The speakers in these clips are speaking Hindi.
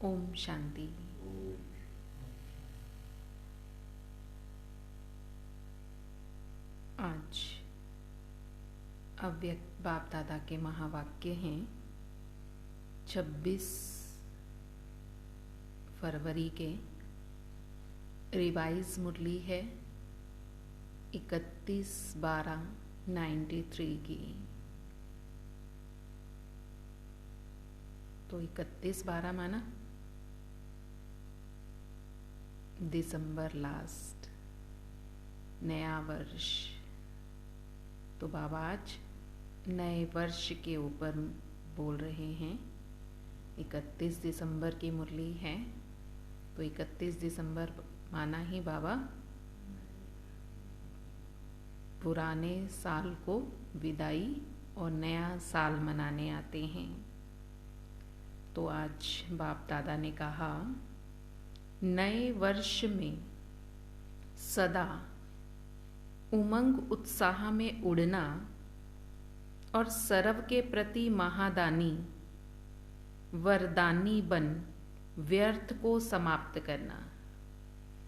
ओम शांति। आज अव्यक्त बाप दादा के महावाक्य हैं। 26 फरवरी के रिवाइज मुरली है 31/12/93 की। तो 31/12 माना दिसंबर लास्ट, नया वर्ष। तो बाबा आज नए वर्ष के ऊपर बोल रहे हैं। 31 दिसंबर की मुरली है, तो 31 दिसंबर माना ही बाबा पुराने साल को विदाई और नया साल मनाने आते हैं। तो आज बाप दादा ने कहा, नए वर्ष में सदा उमंग उत्साह में उड़ना और सर्व के प्रति महादानी वरदानी बन व्यर्थ को समाप्त करना।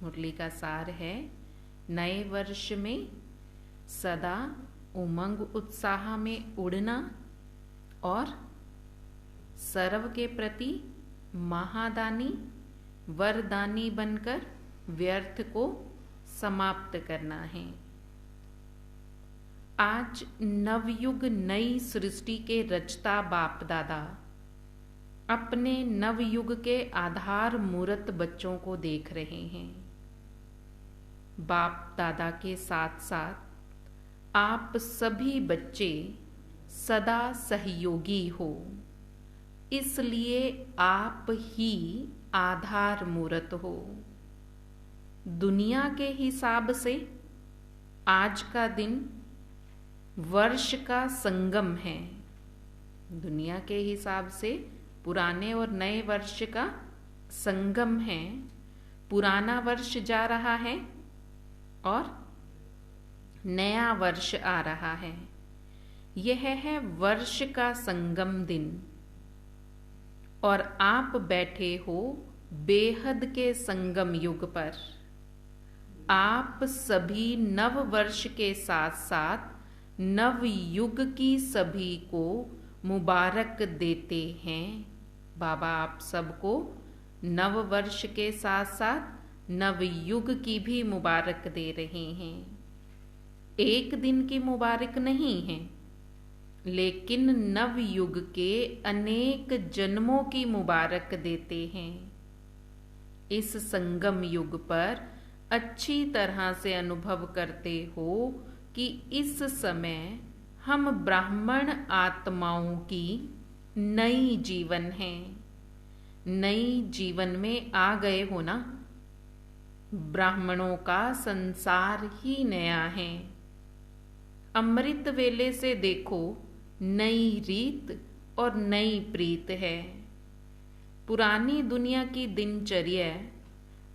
मुरली का सार है, नए वर्ष में सदा उमंग उत्साह में उड़ना और सर्व के प्रति महादानी वरदानी बनकर व्यर्थ को समाप्त करना है। आज नवयुग नई सृष्टि के रचता बाप दादा अपने नवयुग के आधार मूर्त बच्चों को देख रहे हैं। बाप दादा के साथ साथ आप सभी बच्चे सदा सहयोगी हो, इसलिए आप ही आधार मूर्त हो। दुनिया के हिसाब से आज का दिन वर्ष का संगम है। दुनिया के हिसाब से पुराने और नए वर्ष का संगम है। पुराना वर्ष जा रहा है और नया वर्ष आ रहा है। यह है वर्ष का संगम दिन और आप बैठे हो बेहद के संगम युग पर। आप सभी नव वर्ष के साथ साथ नव युग की सभी को मुबारक देते हैं। बाबा आप सबको नव वर्ष के साथ साथ नव युग की भी मुबारक दे रहे हैं। एक दिन की मुबारक नहीं है, लेकिन नव युग के अनेक जन्मों की मुबारक देते हैं। इस संगम युग पर अच्छी तरह से अनुभव करते हो कि इस समय हम ब्राह्मण आत्माओं की नई जीवन है। नई जीवन में आ गए हो ना। ब्राह्मणों का संसार ही नया है। अमृत वेले से देखो, नई रीत और नई प्रीत है। पुरानी दुनिया की दिनचर्या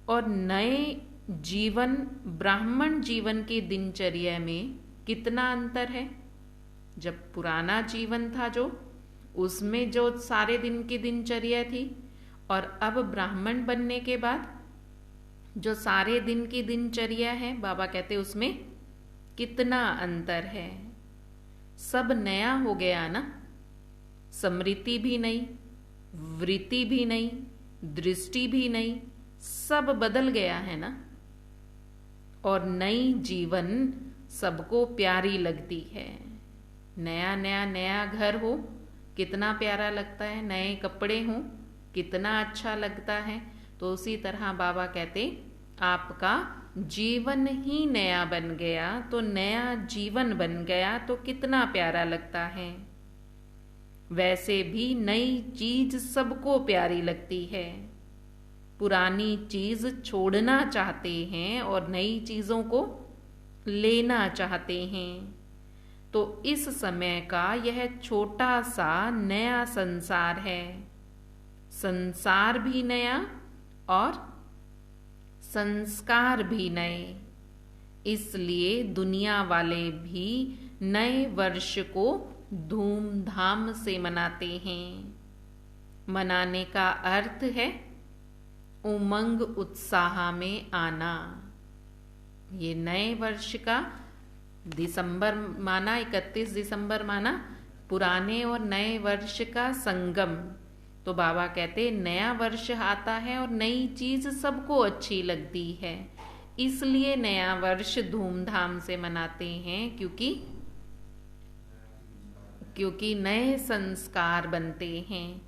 और नए जीवन ब्राह्मण जीवन की दिनचर्या में कितना अंतर है। जब पुराना जीवन था जो, उसमें जो सारे दिन की दिनचर्या थी, और अब ब्राह्मण बनने के बाद जो सारे दिन की दिनचर्या है, बाबा कहते उसमें कितना अंतर है। सब नया हो गया ना। स्मृति भी नई, वृत्ति भी नई, दृष्टि भी नई, सब बदल गया है ना। और नई जीवन सबको प्यारी लगती है। नया नया नया घर हो, कितना प्यारा लगता है। नए कपड़े हो, कितना अच्छा लगता है। तो उसी तरह बाबा कहते, आपका जीवन ही नया बन गया, तो नया जीवन बन गया तो कितना प्यारा लगता है। वैसे भी नई चीज सबको प्यारी लगती है। पुरानी चीज छोड़ना चाहते हैं और नई चीजों को लेना चाहते हैं। तो इस समय का यह छोटा सा नया संसार है। संसार भी नया और संस्कार भी नए। इसलिए दुनिया वाले भी नए वर्ष को धूमधाम से मनाते हैं। मनाने का अर्थ है उमंग उत्साह में आना। ये नए वर्ष का दिसंबर माना, 31 दिसंबर माना पुराने और नए वर्ष का संगम। तो बाबा कहते नया वर्ष आता है और नई चीज सबको अच्छी लगती है, इसलिए नया वर्ष धूमधाम से मनाते हैं, क्योंकि नए संस्कार बनते हैं।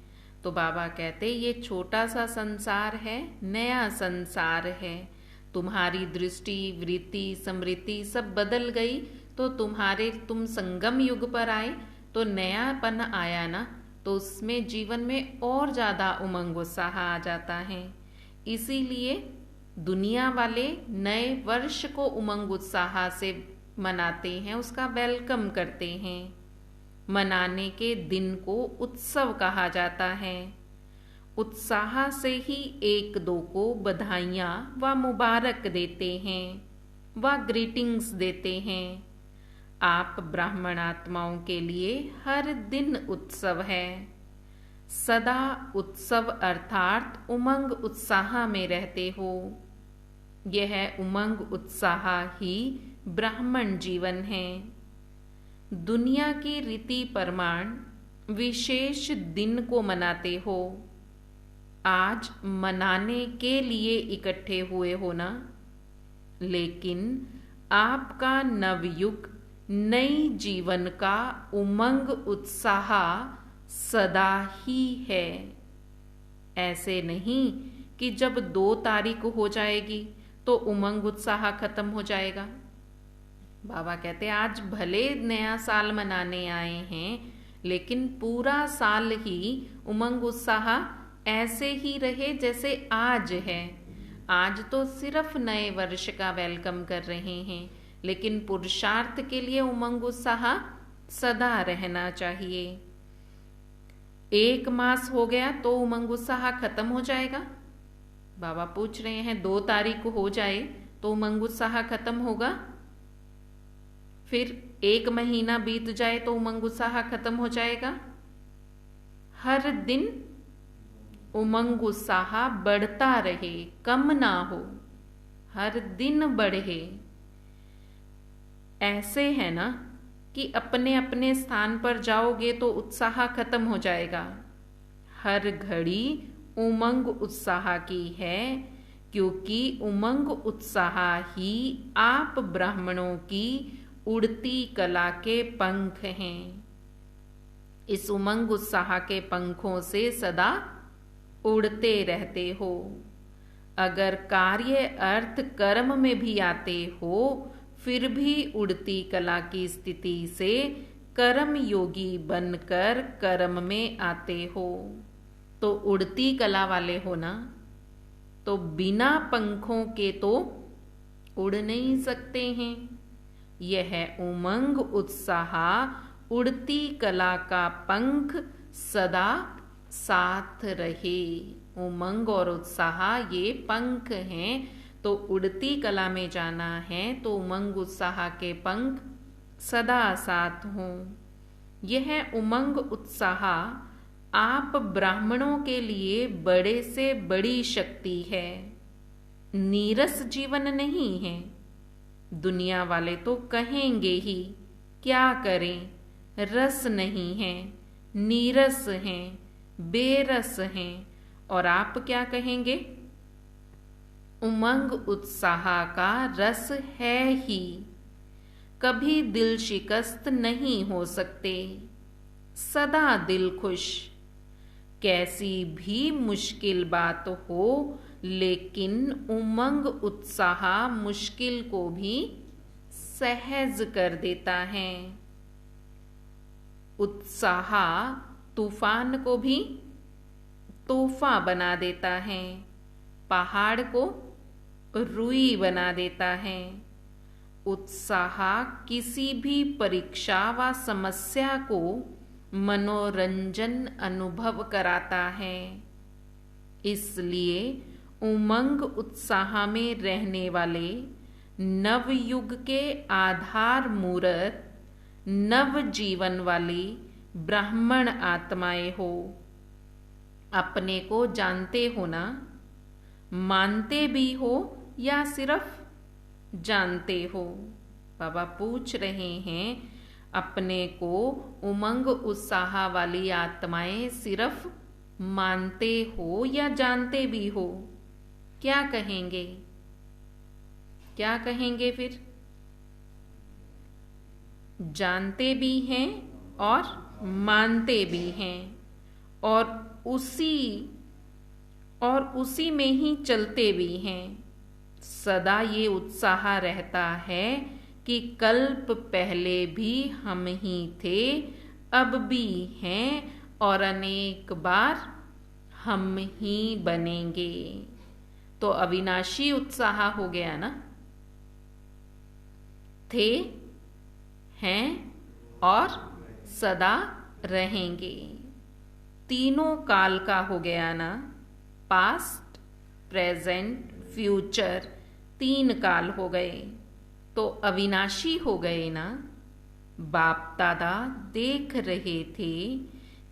तो बाबा कहते ये छोटा सा संसार है, नया संसार है। तुम्हारी दृष्टि, वृत्ति, स्मृति सब बदल गई, तो तुम संगम युग पर आए, तो नयापन आया ना, तो उसमें जीवन में और ज्यादा उमंग उत्साह आ जाता है। इसीलिए दुनिया वाले नए वर्ष को उमंग उत्साह से मनाते हैं, उसका वेलकम करते हैं। मनाने के दिन को उत्सव कहा जाता है। उत्साह से ही एक दो को बधाइयाँ व मुबारक देते हैं व ग्रीटिंग्स देते हैं। आप ब्राह्मण आत्माओं के लिए हर दिन उत्सव है। सदा उत्सव अर्थात उमंग उत्साह में रहते हो। यह उमंग उत्साह ही ब्राह्मण जीवन है। दुनिया की रीति प्रमाण विशेष दिन को मनाते हो, आज मनाने के लिए इकट्ठे हुए हो ना, लेकिन आपका नवयुग नई जीवन का उमंग उत्साह सदा ही है। ऐसे नहीं कि जब 2 तारीख हो जाएगी तो उमंग उत्साह खत्म हो जाएगा। बाबा कहते आज भले नया साल मनाने आए हैं, लेकिन पूरा साल ही उमंग उत्साह ऐसे ही रहे जैसे आज है। आज तो सिर्फ नए वर्ष का वेलकम कर रहे हैं, लेकिन पुरुषार्थ के लिए उमंग उत्साह सदा रहना चाहिए। 1 मास हो गया तो उमंग उत्साह खत्म हो जाएगा। बाबा पूछ रहे हैं 2 तारीख हो जाए तो उमंग उत्साह खत्म होगा, फिर 1 महीना बीत जाए तो उमंग उत्साह खत्म हो जाएगा। हर दिन उमंग उत्साह बढ़ता रहे, कम ना हो, हर दिन बढ़े। ऐसे है ना कि अपने अपने स्थान पर जाओगे तो उत्साह खत्म हो जाएगा। हर घड़ी उमंग उत्साह की है, क्योंकि उमंग उत्साह ही आप ब्राह्मणों की उड़ती कला के पंख हैं। इस उमंग उत्साह के पंखों से सदा उड़ते रहते हो। अगर कार्य अर्थ कर्म में भी आते हो, फिर भी उड़ती कला की स्थिति से कर्म योगी बनकर कर्म में आते हो। तो उड़ती कला वाले हो ना, तो बिना पंखों के तो उड़ नहीं सकते हैं। यह उमंग उत्साह उड़ती कला का पंख सदा साथ रहे। उमंग और उत्साह ये पंख हैं, तो उड़ती कला में जाना है तो उमंग उत्साह के पंख सदा साथ हों। यह उमंग उत्साह आप ब्राह्मणों के लिए बड़े से बड़ी शक्ति है, नीरस जीवन नहीं है। दुनिया वाले तो कहेंगे ही क्या करें, रस नहीं है, नीरस हैं, बेरस हैं। और आप क्या कहेंगे? उमंग उत्साह का रस है ही, कभी दिल शिकस्त नहीं हो सकते, सदा दिल खुश। कैसी भी मुश्किल बात हो, लेकिन उमंग उत्साह मुश्किल को भी सहज कर देता है। उत्साह तूफान को भी तोहफा बना देता है, पहाड़ को रुई बना देता है। उत्साह किसी भी परीक्षा व समस्या को मनोरंजन अनुभव कराता है। इसलिए उमंग उत्साह में रहने वाले नवयुग के आधार मूर्त नव जीवन वाली ब्राह्मण आत्माएं हो। अपने को जानते हो ना, मानते भी हो या सिर्फ जानते हो? बाबा पूछ रहे हैं, अपने को उमंग उत्साह वाली आत्माएं सिर्फ मानते हो या जानते भी हो? क्या कहेंगे? क्या कहेंगे फिर? जानते भी हैं और मानते भी हैं, और उसी में ही चलते भी हैं। सदा ये उत्साह रहता है कि कल्प पहले भी हम ही थे, अब भी हैं और अनेक बार हम ही बनेंगे। तो अविनाशी उत्साह हो गया ना। थे, हैं और सदा रहेंगे। तीनों काल का हो गया ना। पास्ट, प्रेजेंट, फ्यूचर, तीन काल हो गए तो अविनाशी हो गए ना। बाप दादा देख रहे थे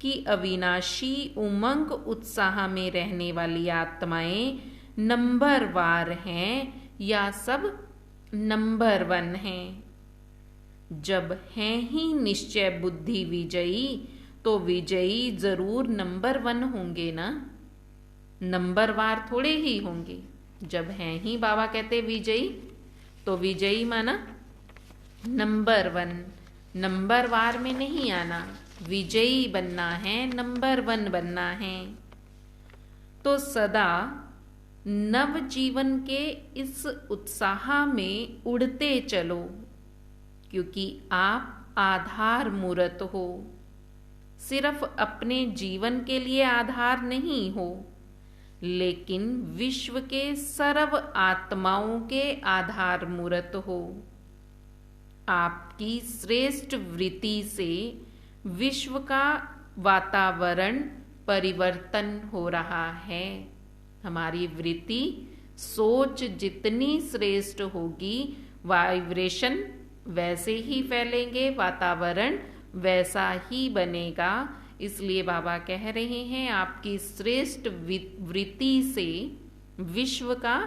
कि अविनाशी उमंग उत्साह में रहने वाली आत्माएं नंबरवार हैं या सब नंबर 1 हैं। जब हैं ही निश्चय बुद्धि विजयी, तो विजयी जरूर नंबर 1 होंगे ना, नंबरवार थोड़े ही होंगे। जब हैं ही बाबा कहते विजयी, तो विजयी माना नंबर 1, नंबरवार में नहीं आना। विजयी बनना है, नंबर 1 बनना है। तो सदा नव जीवन के इस उत्साह में उड़ते चलो, क्योंकि आप आधार मूर्त हो। सिर्फ अपने जीवन के लिए आधार नहीं हो, लेकिन विश्व के सर्व आत्माओं के आधार मूर्त हो। आपकी श्रेष्ठ वृत्ति से विश्व का वातावरण परिवर्तन हो रहा है। हमारी वृत्ति, सोच जितनी श्रेष्ठ होगी, वाइब्रेशन वैसे ही फैलेंगे, वातावरण वैसा ही बनेगा। इसलिए बाबा कह रहे हैं, आपकी श्रेष्ठ वृत्ति से विश्व का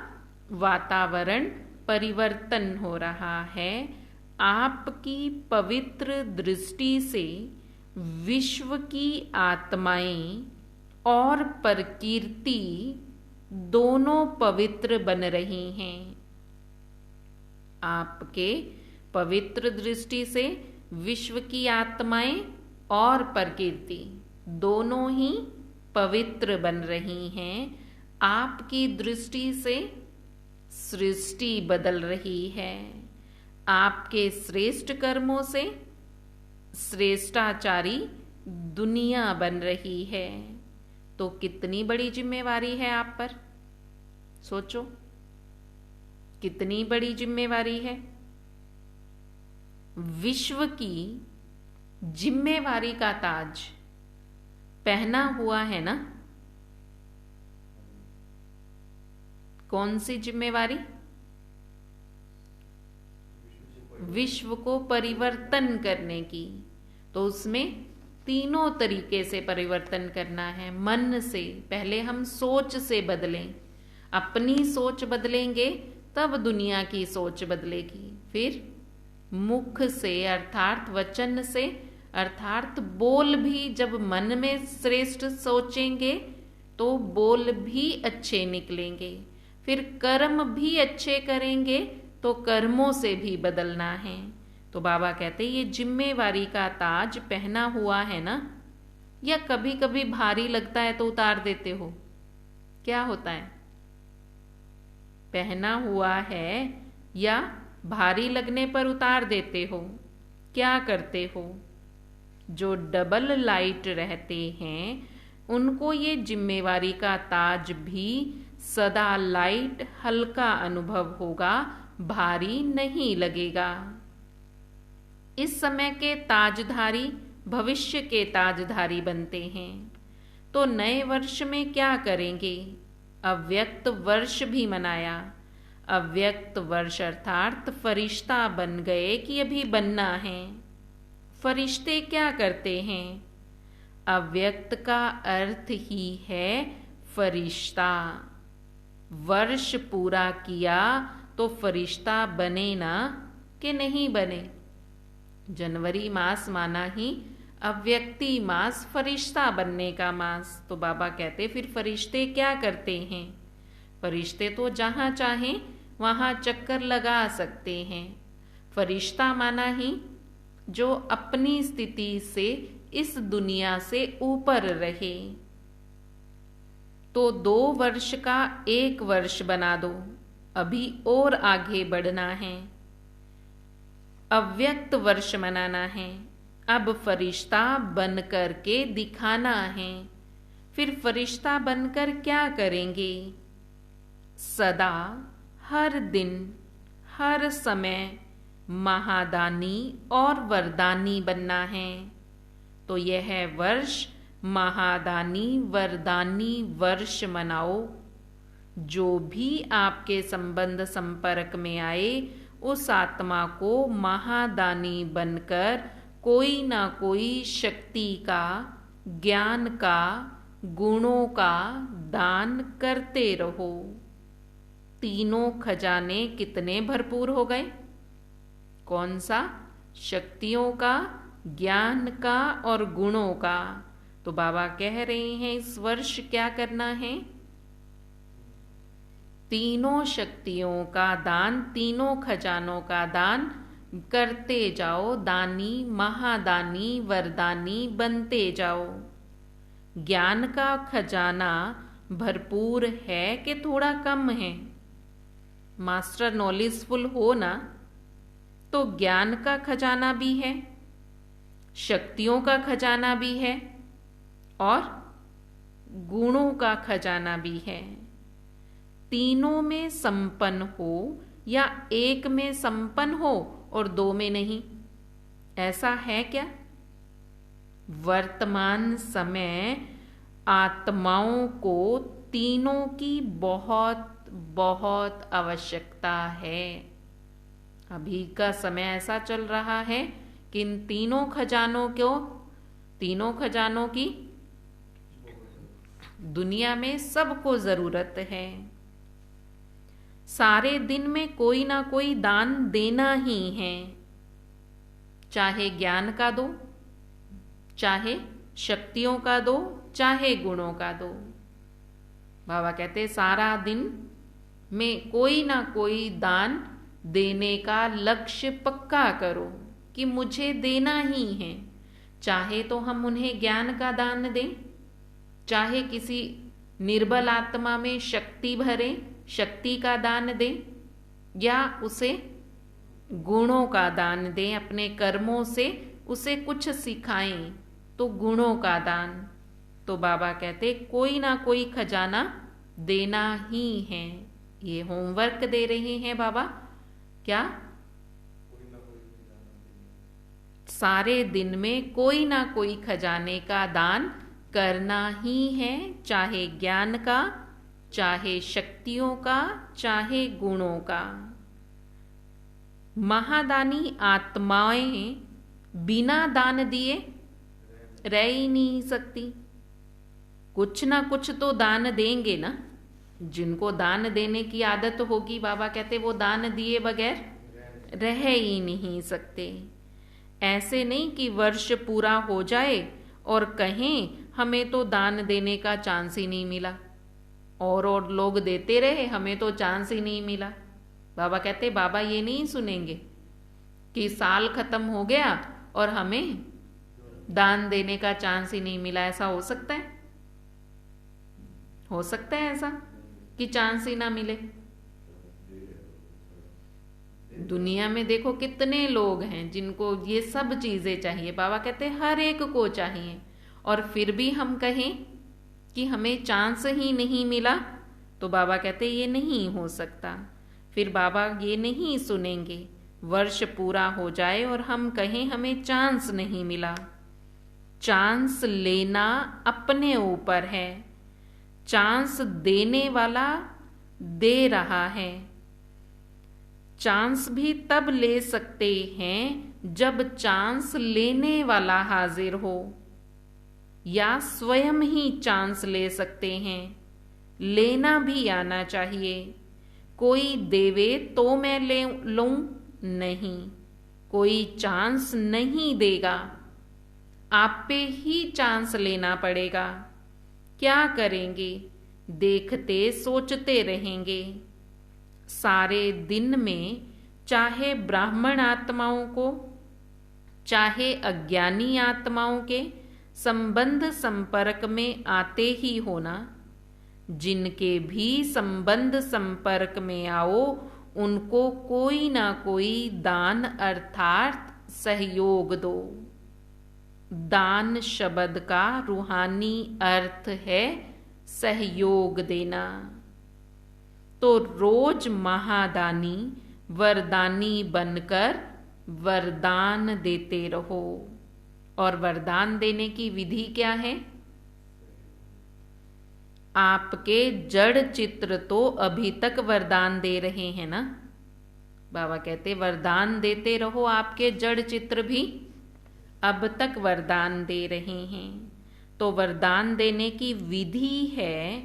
वातावरण परिवर्तन हो रहा है। आपकी पवित्र दृष्टि से विश्व की आत्माएं और प्रकृति दोनों पवित्र बन रही हैं। आपके पवित्र दृष्टि से विश्व की आत्माएं और प्रकृति दोनों ही पवित्र बन रही हैं। आपकी दृष्टि से सृष्टि बदल रही है। आपके श्रेष्ठ कर्मों से श्रेष्ठाचारी दुनिया बन रही है। तो कितनी बड़ी जिम्मेवारी है आप पर, सोचो, कितनी बड़ी जिम्मेवारी है। विश्व की जिम्मेवारी का ताज पहना हुआ है ना। कौन सी जिम्मेवारी? विश्व को परिवर्तन करने की। तो उसमें तीनों तरीके से परिवर्तन करना है। मन से, पहले हम सोच से बदलें। अपनी सोच बदलेंगे तब दुनिया की सोच बदलेगी। फिर मुख से अर्थात वचन से, अर्थात बोल भी, जब मन में श्रेष्ठ सोचेंगे तो बोल भी अच्छे निकलेंगे। फिर कर्म भी अच्छे करेंगे तो कर्मों से भी बदलना है। तो बाबा कहते ये जिम्मेवारी का ताज पहना हुआ है ना। या कभी कभी भारी लगता है तो उतार देते हो, क्या होता है? पहना हुआ है या भारी लगने पर उतार देते हो, क्या करते हो? जो डबल लाइट रहते हैं उनको ये जिम्मेवारी का ताज भी सदा लाइट हल्का अनुभव होगा, भारी नहीं लगेगा। इस समय के ताजधारी भविष्य के ताजधारी बनते हैं। तो नए वर्ष में क्या करेंगे? अव्यक्त वर्ष भी मनाया। अव्यक्त वर्ष अर्थात फरिश्ता बन गए कि अभी बनना है। फरिश्ते क्या करते हैं? अव्यक्त का अर्थ ही है फरिश्ता। वर्ष पूरा किया तो फरिश्ता बने ना कि नहीं बने। जनवरी मास माना ही अव्यक्ति मास, फरिश्ता बनने का मास। तो बाबा कहते फिर फरिश्ते क्या करते हैं? फरिश्ते तो जहां चाहें वहां चक्कर लगा सकते हैं। फरिश्ता माना ही जो अपनी स्थिति से इस दुनिया से ऊपर रहे। तो 2 वर्ष का 1 वर्ष बना दो, अभी और आगे बढ़ना है, अव्यक्त वर्ष मनाना है। अब फरिश्ता बन कर के दिखाना है। फिर फरिश्ता बनकर क्या करेंगे? सदा, हर दिन, हर समय महादानी और वरदानी बनना है। तो यह वर्ष महादानी वरदानी वर्ष मनाओ। जो भी आपके संबंध संपर्क में आए उस आत्मा को महादानी बनकर कोई ना कोई शक्ति का, ज्ञान का, गुणों का दान करते रहो। तीनों खजाने कितने भरपूर हो गए? कौन सा? शक्तियों का, ज्ञान का और गुणों का। तो बाबा कह रहे हैं इस वर्ष क्या करना है? तीनों शक्तियों का दान, तीनों खजानों का दान करते जाओ। दानी, महादानी, वरदानी बनते जाओ। ज्ञान का खजाना भरपूर है कि थोड़ा कम है? मास्टर नॉलेजफुल हो ना, तो ज्ञान का खजाना भी है, शक्तियों का खजाना भी है और गुणों का खजाना भी है। तीनों में संपन्न हो या एक में संपन्न हो और 2 में नहीं, ऐसा है क्या? वर्तमान समय आत्माओं को तीनों की बहुत बहुत आवश्यकता है। अभी का समय ऐसा चल रहा है कि इन तीनों खजानों की दुनिया में सबको जरूरत है। सारे दिन में कोई ना कोई दान देना ही है, चाहे ज्ञान का दो, चाहे शक्तियों का दो, चाहे गुणों का दो। बाबा कहते सारा दिन में कोई ना कोई दान देने का लक्ष्य पक्का करो कि मुझे देना ही है। चाहे तो हम उन्हें ज्ञान का दान दें, चाहे किसी निर्बल आत्मा में शक्ति भरें, शक्ति का दान दें, या उसे गुणों का दान दें, अपने कर्मों से उसे कुछ सिखाएं, तो गुणों का दान। तो बाबा कहते कोई ना कोई खजाना देना ही है। ये होमवर्क दे रहे हैं बाबा। क्या? सारे दिन में कोई ना कोई खजाने का दान करना ही है, चाहे ज्ञान का, चाहे शक्तियों का, चाहे गुणों का। महादानी आत्माएं बिना दान दिए रह ही नहीं सकती। कुछ ना कुछ तो दान देंगे ना। जिनको दान देने की आदत होगी, बाबा कहते वो दान दिए बगैर रह ही नहीं सकते। ऐसे नहीं कि वर्ष पूरा हो जाए और कहें हमें तो दान देने का चांस ही नहीं मिला, और लोग देते रहे, हमें तो चांस ही नहीं मिला। बाबा कहते बाबा ये नहीं सुनेंगे कि साल खत्म हो गया और हमें दान देने का चांस ही नहीं मिला। ऐसा हो सकता है? हो सकता है ऐसा कि चांस ही ना मिले? दुनिया में देखो कितने लोग हैं जिनको ये सब चीजें चाहिए। बाबा कहते हर एक को चाहिए, और फिर भी हम कहें कि हमें चांस ही नहीं मिला, तो बाबा कहते ये नहीं हो सकता। फिर बाबा ये नहीं सुनेंगे वर्ष पूरा हो जाए और हम कहें हमें चांस नहीं मिला। चांस लेना अपने ऊपर है। चांस देने वाला दे रहा है। चांस भी तब ले सकते हैं जब चांस लेने वाला हाजिर हो, या स्वयं ही चांस ले सकते हैं लेना भी आना चाहिए। कोई देवे तो मैं ले लूं नहीं, कोई चांस नहीं देगा, आप पे ही चांस लेना पड़ेगा। क्या करेंगे, देखते सोचते रहेंगे। सारे दिन में चाहे ब्राह्मण आत्माओं को, चाहे अज्ञानी आत्माओं के संबंध संपर्क में आते ही होना। जिनके भी संबंध संपर्क में आओ, उनको कोई ना कोई दान अर्थात सहयोग दो। दान शब्द का रूहानी अर्थ है सहयोग देना। तो रोज महादानी वरदानी बनकर वरदान देते रहो। और वरदान देने की विधि क्या है? आपके जड़ चित्र तो अभी तक वरदान दे रहे हैं ना। बाबा कहते वरदान देते रहो, आपके जड़ चित्र भी अब तक वरदान दे रहे हैं। तो वरदान देने की विधि है,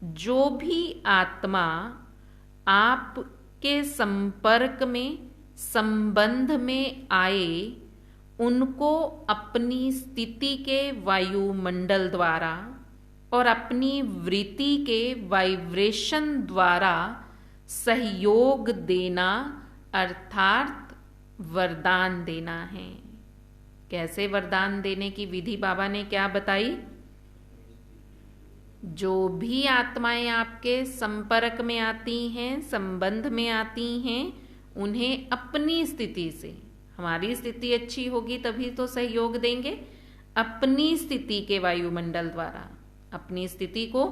जो भी आत्मा आपके संपर्क में संबंध में आए, उनको अपनी स्थिति के वायुमंडल द्वारा और अपनी वृत्ति के वाइब्रेशन द्वारा सहयोग देना अर्थात वरदान देना है। कैसे वरदान देने की विधि बाबा ने क्या बताई? जो भी आत्माएं आपके संपर्क में आती हैं, संबंध में आती हैं, उन्हें अपनी स्थिति से, हमारी स्थिति अच्छी होगी तभी तो सहयोग देंगे, अपनी स्थिति के वायुमंडल द्वारा अपनी स्थिति को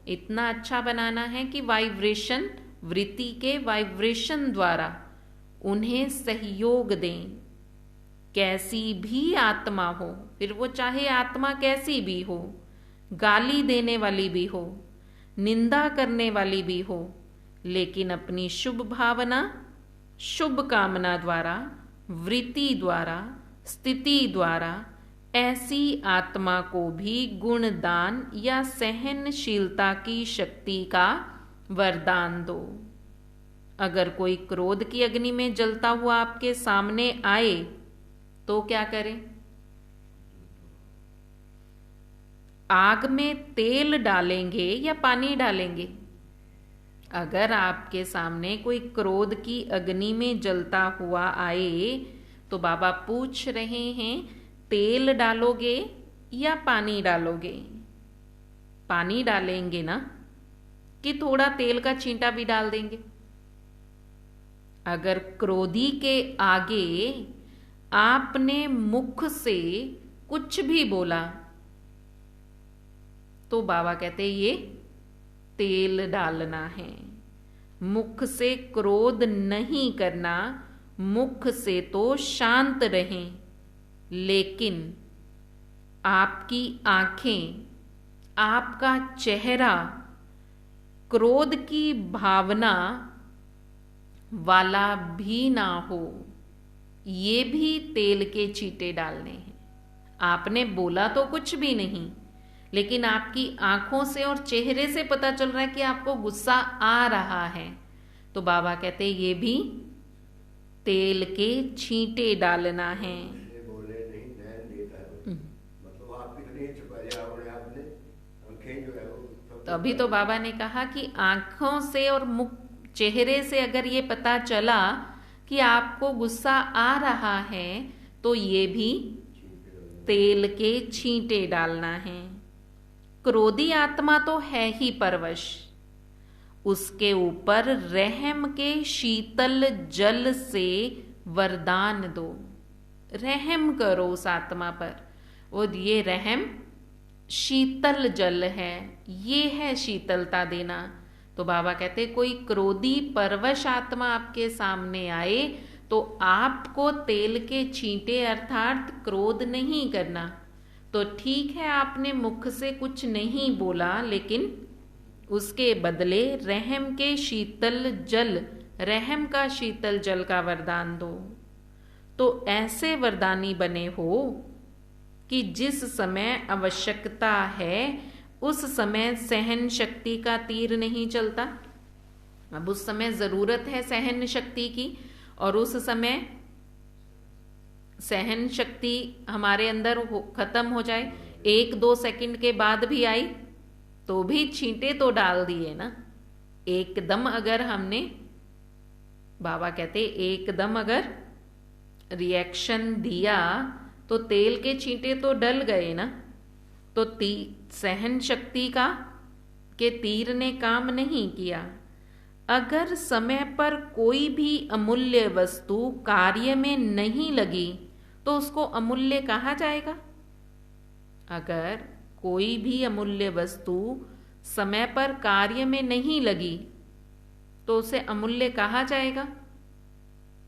इतना अच्छा बनाना है कि वाइब्रेशन, वृत्ति के वाइब्रेशन द्वारा उन्हें सहयोग दें। कैसी भी आत्मा हो, फिर वो चाहे आत्मा कैसी भी हो, गाली देने वाली भी हो, निंदा करने वाली भी हो, लेकिन अपनी शुभ भावना, शुभ कामना द्वारा, वृत्ति द्वारा, स्थिति द्वारा ऐसी आत्मा को भी गुणदान या सहनशीलता की शक्ति का वरदान दो। अगर कोई क्रोध की अग्नि में जलता हुआ आपके सामने आए तो क्या करें? आग में तेल डालेंगे या पानी डालेंगे? अगर आपके सामने कोई क्रोध की अग्नि में जलता हुआ आए तो बाबा पूछ रहे हैं, तेल डालोगे या पानी डालोगे? पानी डालेंगे ना, कि थोड़ा तेल का छींटा भी डाल देंगे? अगर क्रोधी के आगे आपने मुख से कुछ भी बोला तो बाबा कहते ये तेल डालना है। मुख से क्रोध नहीं करना, मुख से तो शांत रहें, लेकिन आपकी आंखें, आपका चेहरा क्रोध की भावना वाला भी ना हो। ये भी तेल के छींटे डालने हैं। आपने बोला तो कुछ भी नहीं, लेकिन आपकी आंखों से और चेहरे से पता चल रहा है कि आपको गुस्सा आ रहा है, तो बाबा कहते ये भी तेल के छींटे डालना है। तो अभी तो बाबा ने कहा कि आंखों से और मुख, चेहरे से अगर ये पता चला कि आपको गुस्सा आ रहा है तो ये भी तेल के छींटे डालना है। क्रोधी आत्मा तो है ही परवश, उसके ऊपर रहम के शीतल जल से वरदान दो। रहम करो उस आत्मा पर, और ये रहम शीतल जल है, ये है शीतलता देना। तो बाबा कहते कोई क्रोधी परवश आत्मा आपके सामने आए तो आपको तेल के छींटे अर्थात क्रोध नहीं करना। तो ठीक है, आपने मुख से कुछ नहीं बोला, लेकिन उसके बदले रहम के शीतल जल, रहम का शीतल जल का वरदान दो। तो ऐसे वरदानी बने हो कि जिस समय आवश्यकता है उस समय सहन शक्ति का तीर नहीं चलता। अब उस समय जरूरत है सहन शक्ति की, और उस समय सहन शक्ति हमारे अंदर खत्म हो जाए, 1-2 सेकंड के बाद भी आई तो भी छींटे तो डाल दिए ना। एकदम अगर हमने, बाबा कहते एकदम अगर रिएक्शन दिया तो तेल के छींटे तो डल गए ना। तो सहन शक्ति के तीर ने काम नहीं किया। अगर समय पर कोई भी अमूल्य वस्तु कार्य में नहीं लगी तो उसको अमूल्य कहा जाएगा। अगर कोई भी अमूल्य वस्तु समय पर कार्य में नहीं लगी तो उसे अमूल्य कहा जाएगा।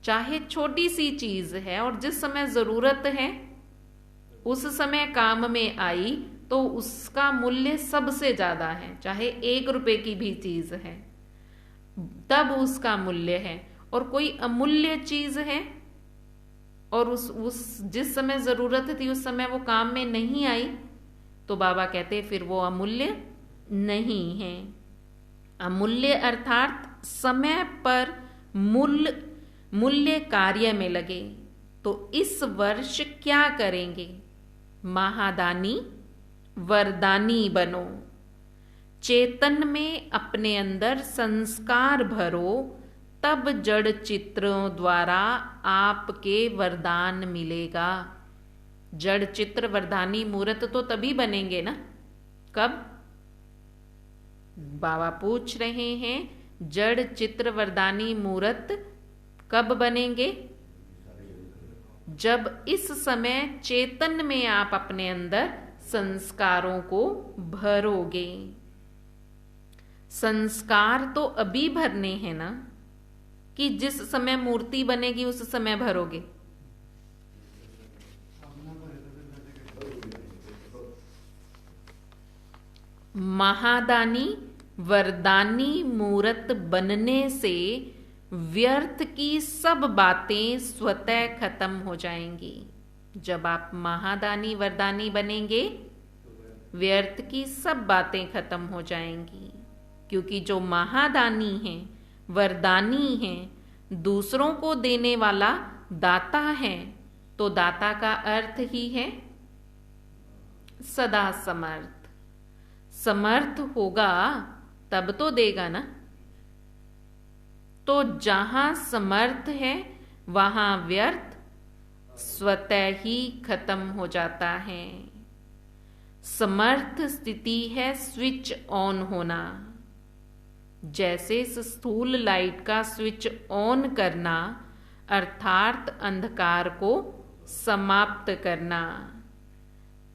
चाहे छोटी सी चीज है और जिस समय जरूरत है उस समय काम में आई तो उसका मूल्य सबसे ज्यादा है। चाहे 1 रुपए की भी चीज है तब उसका मूल्य है। और कोई अमूल्य चीज है और उस जिस समय जरूरत थी उस समय वो काम में नहीं आई तो बाबा कहते फिर वो अमूल्य नहीं है। अमूल्य अर्थात समय पर मूल्य कार्य में लगे। तो इस वर्ष क्या करेंगे? महादानी वरदानी बनो, चेतन में अपने अंदर संस्कार भरो, तब जड़ चित्रों द्वारा आपके वरदान मिलेगा। जड़ चित्र वरदानी मूर्त तो तभी बनेंगे ना। कब? बाबा पूछ रहे हैं जड़ चित्र वरदानी मूर्त कब बनेंगे? जब इस समय चेतन में आप अपने अंदर संस्कारों को भरोगे। संस्कार तो अभी भरने हैं ना, कि जिस समय मूर्ति बनेगी उस समय भरोगे? महादानी वरदानी मूर्त बनने से व्यर्थ की सब बातें स्वतः खत्म हो जाएंगी। जब आप महादानी वरदानी बनेंगे व्यर्थ की सब बातें खत्म हो जाएंगी। क्योंकि जो महादानी हैं, वरदानी हैं, दूसरों को देने वाला दाता है। तो दाता का अर्थ ही है सदा समर्थ। समर्थ होगा तब तो देगा ना। तो जहां समर्थ है वहां व्यर्थ स्वतः ही खत्म हो जाता है। समर्थ स्थिति है स्विच ऑन होना। जैसे इस स्थूल लाइट का स्विच ऑन करना अर्थात अंधकार को समाप्त करना,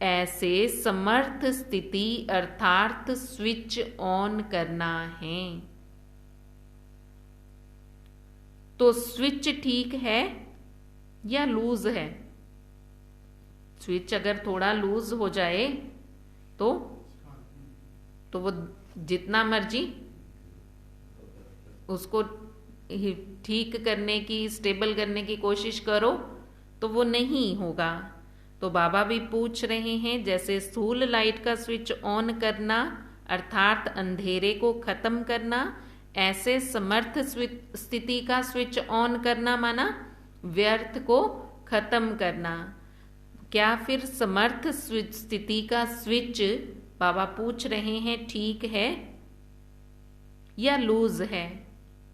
ऐसे समर्थ स्थिति अर्थात स्विच ऑन करना है। तो स्विच ठीक है या लूज है? स्विच अगर थोड़ा लूज हो जाए तो वो जितना मर्जी उसको ठीक करने की, स्टेबल करने की कोशिश करो तो वो नहीं होगा। तो बाबा भी पूछ रहे हैं जैसे स्थूल लाइट का स्विच ऑन करना अर्थात अंधेरे को खत्म करना, ऐसे समर्थ स्थिति का स्विच ऑन करना माना व्यर्थ को खत्म करना। क्या फिर समर्थ स्थिति का स्विच बाबा पूछ रहे हैं ठीक है या लूज है?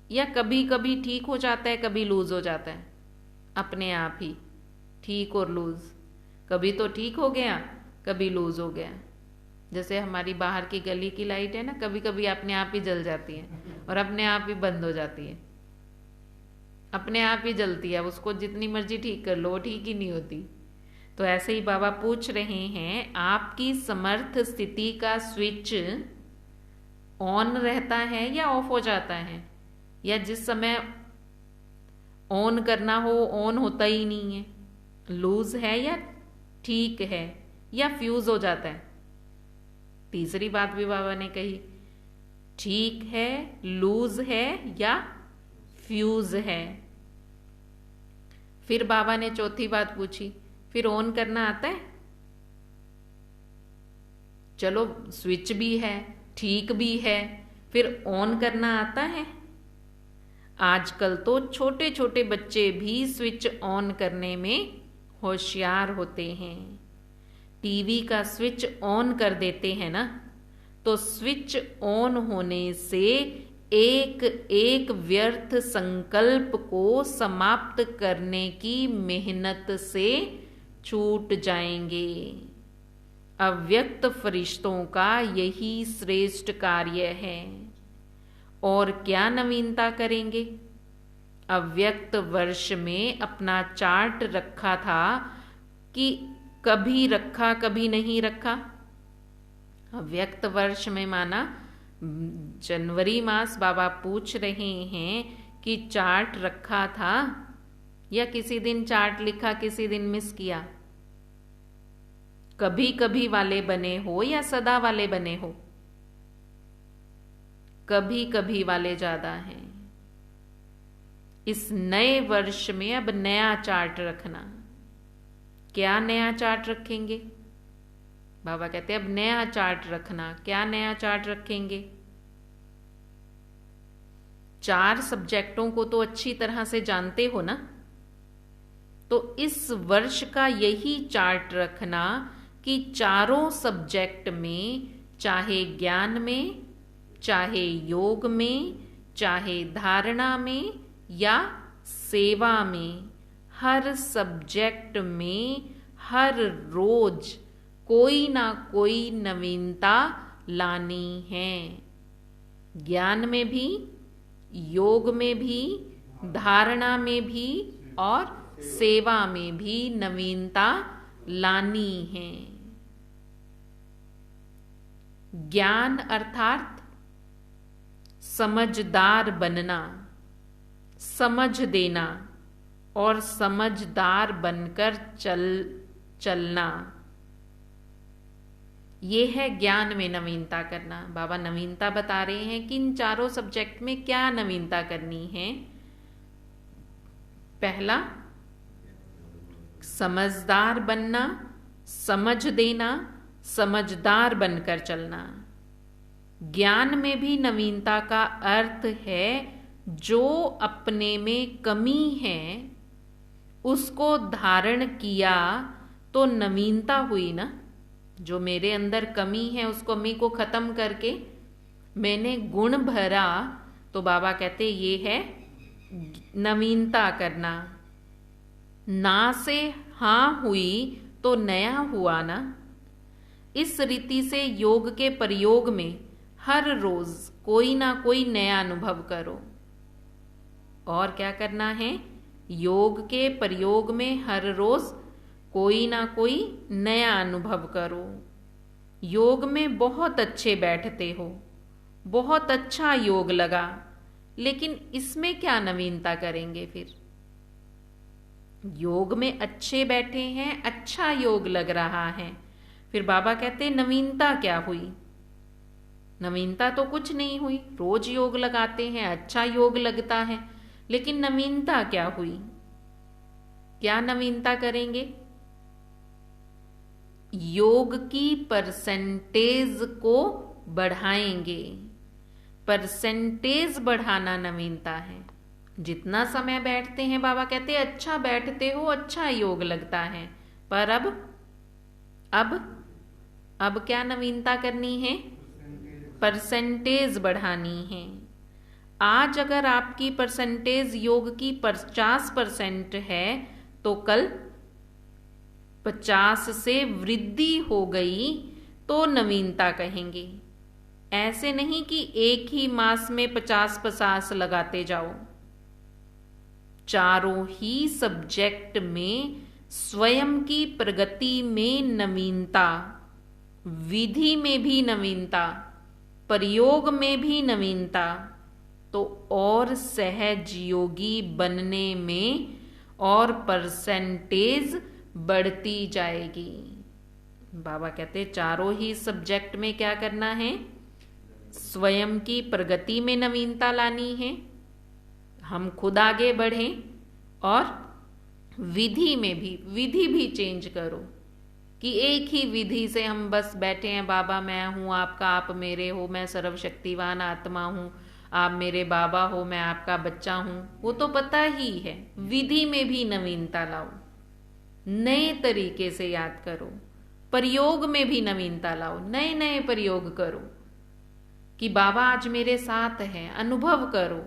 या कभी कभी ठीक हो जाता है, कभी लूज हो जाता है अपने आप ही? ठीक और लूज, कभी तो ठीक हो गया कभी लूज हो गया। जैसे हमारी बाहर की गली की लाइट है ना, कभी कभी अपने आप ही जल जाती है और अपने आप ही बंद हो जाती है, अपने आप ही जलती है। उसको जितनी मर्जी ठीक कर लो ठीक ही नहीं होती। तो ऐसे ही बाबा पूछ रहे हैं आपकी समर्थ स्थिति का स्विच ऑन रहता है या ऑफ हो जाता है? या जिस समय ऑन करना हो ऑन होता ही नहीं है? लूज है या ठीक है या फ्यूज हो जाता है? तीसरी बात भी बाबा ने कही, ठीक है, लूज है या फ्यूज है। फिर बाबा ने चौथी बात पूछी, फिर ऑन करना आता है? चलो स्विच भी है, ठीक भी है, फिर ऑन करना आता है? आजकल तो छोटे छोटे बच्चे भी स्विच ऑन करने में होशियार होते हैं। टीवी का स्विच ऑन कर देते हैं ना, तो स्विच ऑन होने से एक एक व्यर्थ संकल्प को समाप्त करने की मेहनत से छूट जाएंगे। अव्यक्त फरिश्तों का यही श्रेष्ठ कार्य है। और क्या नवीनता करेंगे? अव्यक्त वर्ष में अपना चार्ट रखा था कि कभी रखा कभी नहीं रखा। अव्यक्त वर्ष में माना जनवरी मास बाबा पूछ रहे हैं कि चार्ट रखा था या किसी दिन चार्ट लिखा किसी दिन मिस किया? कभी कभी वाले बने हो या सदा वाले बने हो? कभी कभी वाले ज्यादा हैं। इस नए वर्ष में अब नया चार्ट रखना। क्या नया चार्ट रखेंगे? बाबा कहते हैं अब नया चार्ट रखना। क्या नया चार्ट रखेंगे? 4 सब्जेक्टों को तो अच्छी तरह से जानते हो ना, तो इस वर्ष का यही चार्ट रखना कि चारों सब्जेक्ट में, चाहे ज्ञान में, चाहे योग में, चाहे धारणा में या सेवा में, हर सब्जेक्ट में हर रोज कोई ना कोई नवीनता लानी है। ज्ञान में भी, योग में भी, धारणा में भी और सेवा में भी नवीनता लानी है। ज्ञान अर्थात समझदार बनना, समझ देना और समझदार बनकर चलना, ये है ज्ञान में नवीनता करना। बाबा नवीनता बता रहे हैं कि इन चारों सब्जेक्ट में क्या नवीनता करनी है। पहला, समझदार बनना, समझ देना, समझदार बनकर चलना। ज्ञान में भी नवीनता का अर्थ है जो अपने में कमी है उसको धारण किया तो नवीनता हुई ना। जो मेरे अंदर कमी है उस कमी को खत्म करके मैंने गुण भरा, तो बाबा कहते ये है नवीनता करना। ना से हाँ हुई तो नया हुआ ना। इस रीति से योग के प्रयोग में हर रोज कोई ना कोई नया अनुभव करो। और क्या करना है? योग के प्रयोग में हर रोज कोई ना कोई नया अनुभव करो। योग में बहुत अच्छे बैठते हो, बहुत अच्छा योग लगा, लेकिन इसमें क्या नवीनता करेंगे फिर? योग में अच्छे बैठे हैं, अच्छा योग लग रहा है, फिर बाबा कहते नवीनता क्या हुई? नवीनता तो कुछ नहीं हुई। रोज योग लगाते हैं, अच्छा योग लगता है, लेकिन नवीनता क्या हुई? क्या नवीनता करेंगे? योग की परसेंटेज को बढ़ाएंगे। परसेंटेज बढ़ाना नवीनता है। जितना समय बैठते हैं बाबा कहते हैं अच्छा बैठते हो, अच्छा योग लगता है, पर अब क्या नवीनता करनी है? परसेंटेज बढ़ानी है। आज अगर आपकी परसेंटेज योग की 50% है तो कल 50 से वृद्धि हो गई तो नवीनता कहेंगे। ऐसे नहीं कि एक ही मास में 50-50 लगाते जाओ। चारों ही सब्जेक्ट में स्वयं की प्रगति में नवीनता, विधि में भी नवीनता, प्रयोग में भी नवीनता, तो और सहज योगी बनने में और परसेंटेज बढ़ती जाएगी। बाबा कहते चारों ही सब्जेक्ट में क्या करना है? स्वयं की प्रगति में नवीनता लानी है, हम खुद आगे बढ़ें, और विधि में भी, विधि भी चेंज करो। कि एक ही विधि से हम बस बैठे हैं, बाबा मैं हूं आपका, आप मेरे हो, मैं सर्वशक्तिवान आत्मा हूं, आप मेरे बाबा हो, मैं आपका बच्चा हूं, वो तो पता ही है। विधि में भी नवीनता लाओ, नए तरीके से याद करो, प्रयोग में भी नवीनता लाओ, नए नए प्रयोग करो कि बाबा आज मेरे साथ है। अनुभव करो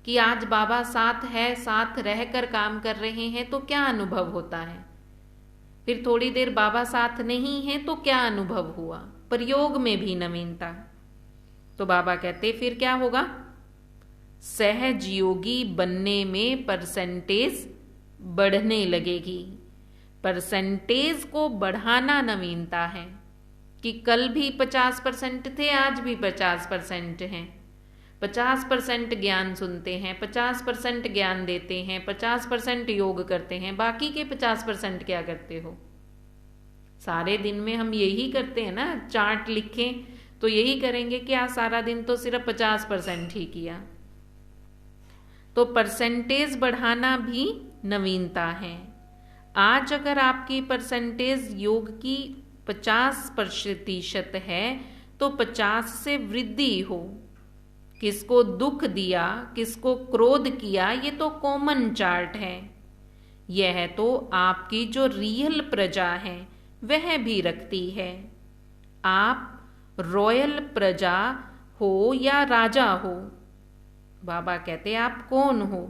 कि आज बाबा साथ है, साथ रहकर काम कर रहे हैं तो क्या अनुभव होता है। फिर थोड़ी देर बाबा साथ नहीं है तो क्या अनुभव हुआ। प्रयोग में भी नवीनता। तो बाबा कहते फिर क्या होगा, सहज योगी बनने में परसेंटेज बढ़ने लगेगी। परसेंटेज को बढ़ाना नवीनता है कि कल भी 50% थे, आज भी 50% हैं। 50% ज्ञान सुनते हैं, 50% ज्ञान देते हैं, 50% योग करते हैं, बाकी के 50% क्या करते हो। सारे दिन में हम यही करते हैं ना, चार्ट लिखें तो यही करेंगे कि आज सारा दिन तो सिर्फ 50% ही किया। तो परसेंटेज बढ़ाना भी नवीनता है। आज अगर आपकी परसेंटेज योग की 50% है तो 50 से वृद्धि हो। किसको दुख दिया, किसको क्रोध किया, ये तो कॉमन चार्ट है। यह तो आपकी जो रियल प्रजा है वह भी रखती है। आप रॉयल प्रजा हो या राजा हो, बाबा कहते आप कौन हो,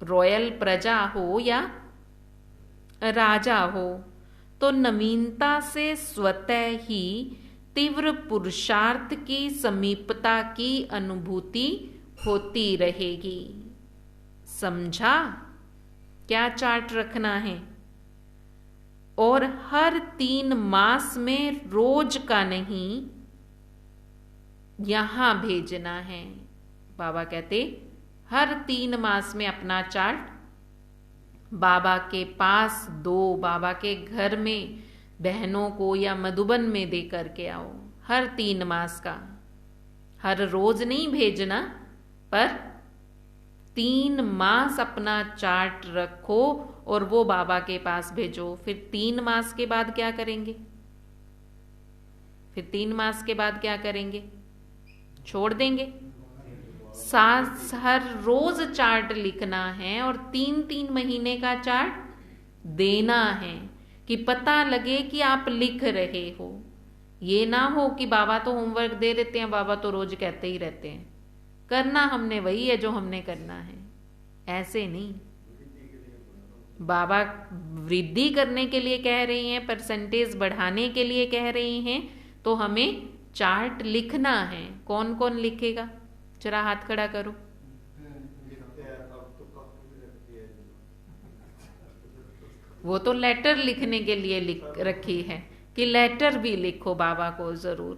रॉयल प्रजा हो या राजा हो। तो नवीनता से स्वतः ही तीव्र पुरुषार्थ की समीपता की अनुभूति होती रहेगी। समझा क्या चार्ट रखना है। और हर 3 मास में रोज का नहीं, यहां भेजना है। बाबा कहते हर 3 मास में अपना चार्ट बाबा के पास दो, बाबा के घर में बहनों को या मधुबन में दे करके आओ। हर 3 मास का, हर रोज नहीं भेजना, पर 3 मास अपना चार्ट रखो और वो बाबा के पास भेजो। फिर 3 मास के बाद क्या करेंगे, फिर 3 मास के बाद क्या करेंगे, छोड़ देंगे। हर रोज चार्ट लिखना है और 3-3 महीने का चार्ट देना है कि पता लगे कि आप लिख रहे हो। ये ना हो कि बाबा तो होमवर्क दे देते हैं, बाबा तो रोज कहते ही रहते हैं, करना हमने वही है जो हमने करना है। ऐसे नहीं, बाबा वृद्धि करने के लिए कह रहे हैं, परसेंटेज बढ़ाने के लिए कह रहे हैं, तो हमें चार्ट लिखना है। कौन कौन लिखेगा, जरा हाथ खड़ा करो। वो तो लेटर लिखने के लिए लिख रखी है कि लेटर भी लिखो बाबा को जरूर।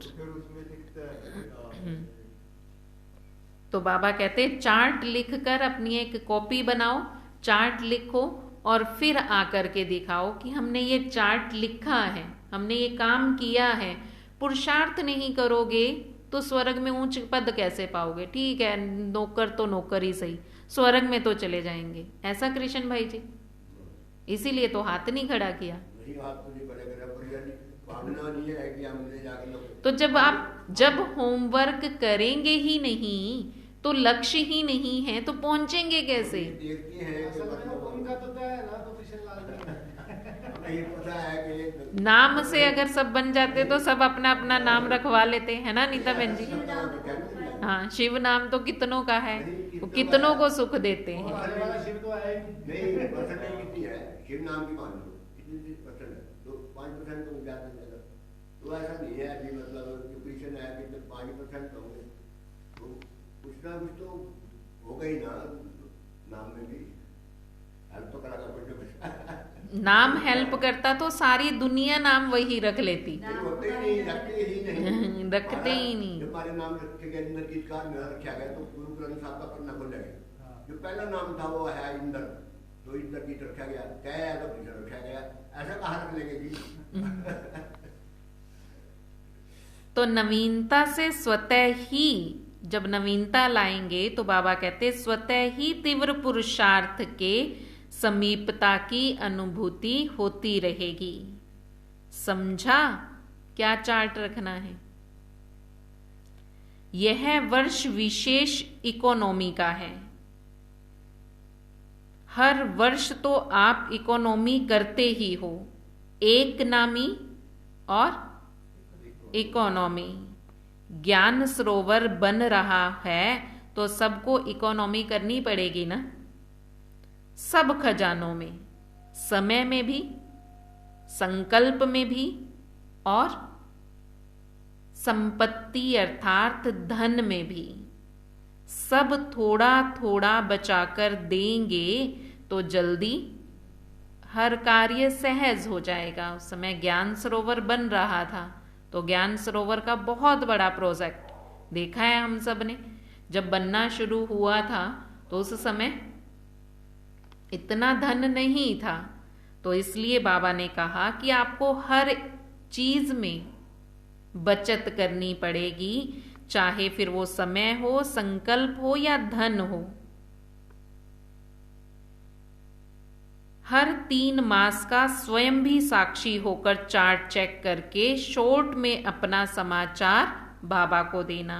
तो बाबा कहते चार्ट लिखकर अपनी एक कॉपी बनाओ, चार्ट लिखो और फिर आकर के दिखाओ कि हमने ये चार्ट लिखा है, हमने ये काम किया है। पुरुषार्थ नहीं करोगे तो स्वर्ग में उच्च पद कैसे पाओगे। ठीक है, नौकर तो नौकर ही सही, स्वर्ग में तो चले जाएंगे। ऐसा कृष्ण भाई जी, इसीलिए तो हाथ नहीं खड़ा किया। तो जब होमवर्क करेंगे ही नहीं तो लक्ष्य ही नहीं है तो पहुंचेंगे कैसे। नाम से अगर सब बन जाते तो सब अपना अपना नाम रखवा लेते हैं ना नीता बहन जी। हाँ, शिव नाम तो कितनों का है, वो कितनों को सुख देते हैं। शिव नाम की मान लो कितनी परसेंट है, तो 5% तो ज्यादा से ज्यादा। तो ऐसा नहीं है अभी, मतलब जो क्रिश्चियन है अभी तो 5% होंगे, तो कुछ ना कुछ तो हो गई ना, नाम में भी हेल्प तो करा कुछ। नाम हेल्प करता तो सारी दुनिया नाम वही रख लेती। होते ही नहीं, रखते ही नहीं, रखते ही नहीं। जब हमारे नाम रखे गए, इंद्र की कार में रखा गया तो गुरु ग्रंथ साहब का पन्ना खोल जाएगा। जो पहला नाम था वो है इंद्र, तो इंद्र की रखा गया, क्या तो रखा गया, ऐसा कहाँ रख लेंगे जी। तो नवीनता से स्वतः ही, जब नवीनता लाएंगे तो बाबा कहते स्वतः ही तीव्र पुरुषार्थ के समीपता की अनुभूति होती रहेगी। समझा क्या चार्ट रखना है? यह वर्ष विशेष इकोनॉमी का है। हर वर्ष तो आप इकोनॉमी करते ही हो, एक नामी और इकोनॉमी। ज्ञान सरोवर बन रहा है तो सबको इकोनॉमी करनी पड़ेगी ना, सब खजानों में, समय में भी, संकल्प में भी और संपत्ति अर्थात धन में भी। सब थोड़ा थोड़ा बचाकर देंगे तो जल्दी हर कार्य सहज हो जाएगा। उस समय ज्ञान सरोवर बन रहा था तो ज्ञान सरोवर का बहुत बड़ा प्रोजेक्ट देखा है हम सब ने। जब बनना शुरू हुआ था तो उस समय इतना धन नहीं था, तो इसलिए बाबा ने कहा कि आपको हर चीज में बचत करनी पड़ेगी, चाहे फिर वो समय हो, संकल्प हो या धन हो। हर 3 मास का स्वयं भी साक्षी होकर चार्ट चेक करके शॉर्ट में अपना समाचार बाबा को देना।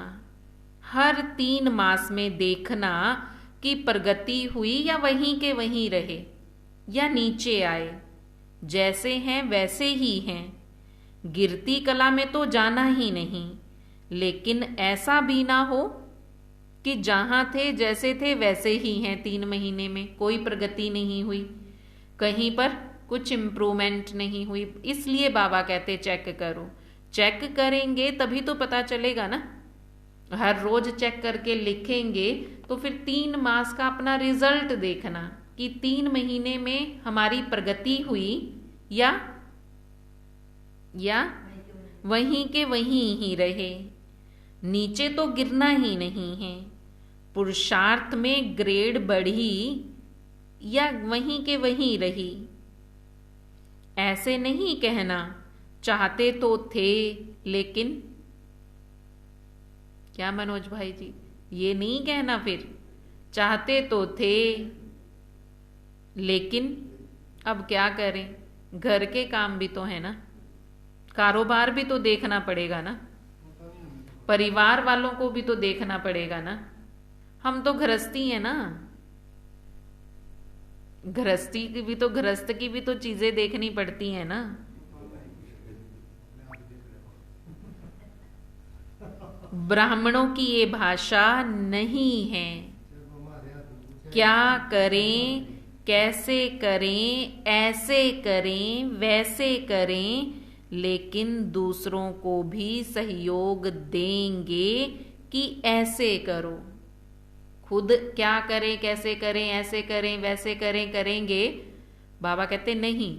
हर 3 मास में देखना कि प्रगति हुई या वहीं के वहीं रहे या नीचे आए। जैसे हैं वैसे ही हैं, गिरती कला में तो जाना ही नहीं, लेकिन ऐसा भी ना हो कि जहां थे जैसे थे वैसे ही हैं। 3 महीने में कोई प्रगति नहीं हुई, कहीं पर कुछ इम्प्रूवमेंट नहीं हुई। इसलिए बाबा कहते चेक करो। चेक करेंगे तभी तो पता चलेगा ना। हर रोज चेक करके लिखेंगे तो फिर 3 मास का अपना रिजल्ट देखना कि 3 महीने में हमारी प्रगति हुई या वहीं के वहीं ही रहे। नीचे तो गिरना ही नहीं है। पुरुषार्थ में ग्रेड बढ़ी या वहीं के वहीं रही। ऐसे नहीं कहना चाहते तो थे लेकिन, क्या मनोज भाई जी, ये नहीं कहना फिर चाहते तो थे लेकिन अब क्या करें, घर के काम भी तो है ना, कारोबार भी तो देखना पड़ेगा ना, परिवार वालों को भी तो देखना पड़ेगा ना। हम तो गृहस्थी है ना, गृहस्थी की भी तो, गृहस्थ की भी तो चीजें देखनी पड़ती है ना। ब्राह्मणों की ये भाषा नहीं है। क्या करें, कैसे करें, ऐसे करें, वैसे करें, लेकिन दूसरों को भी सहयोग देंगे कि ऐसे करो। खुद क्या करें, कैसे करें, ऐसे करें, वैसे करें, करेंगे। बाबा कहते नहीं,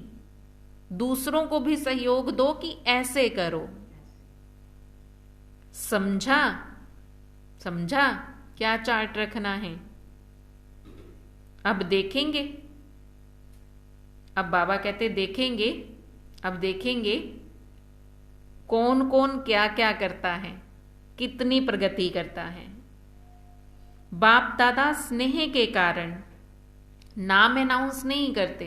दूसरों को भी सहयोग दो कि ऐसे करो। समझा? समझा क्या चार्ट रखना है? अब देखेंगे। अब बाबा कहते देखेंगे, अब देखेंगे कौन कौन क्या क्या करता है, कितनी प्रगति करता है। बाप दादा स्नेह के कारण नाम अनाउंस नहीं करते।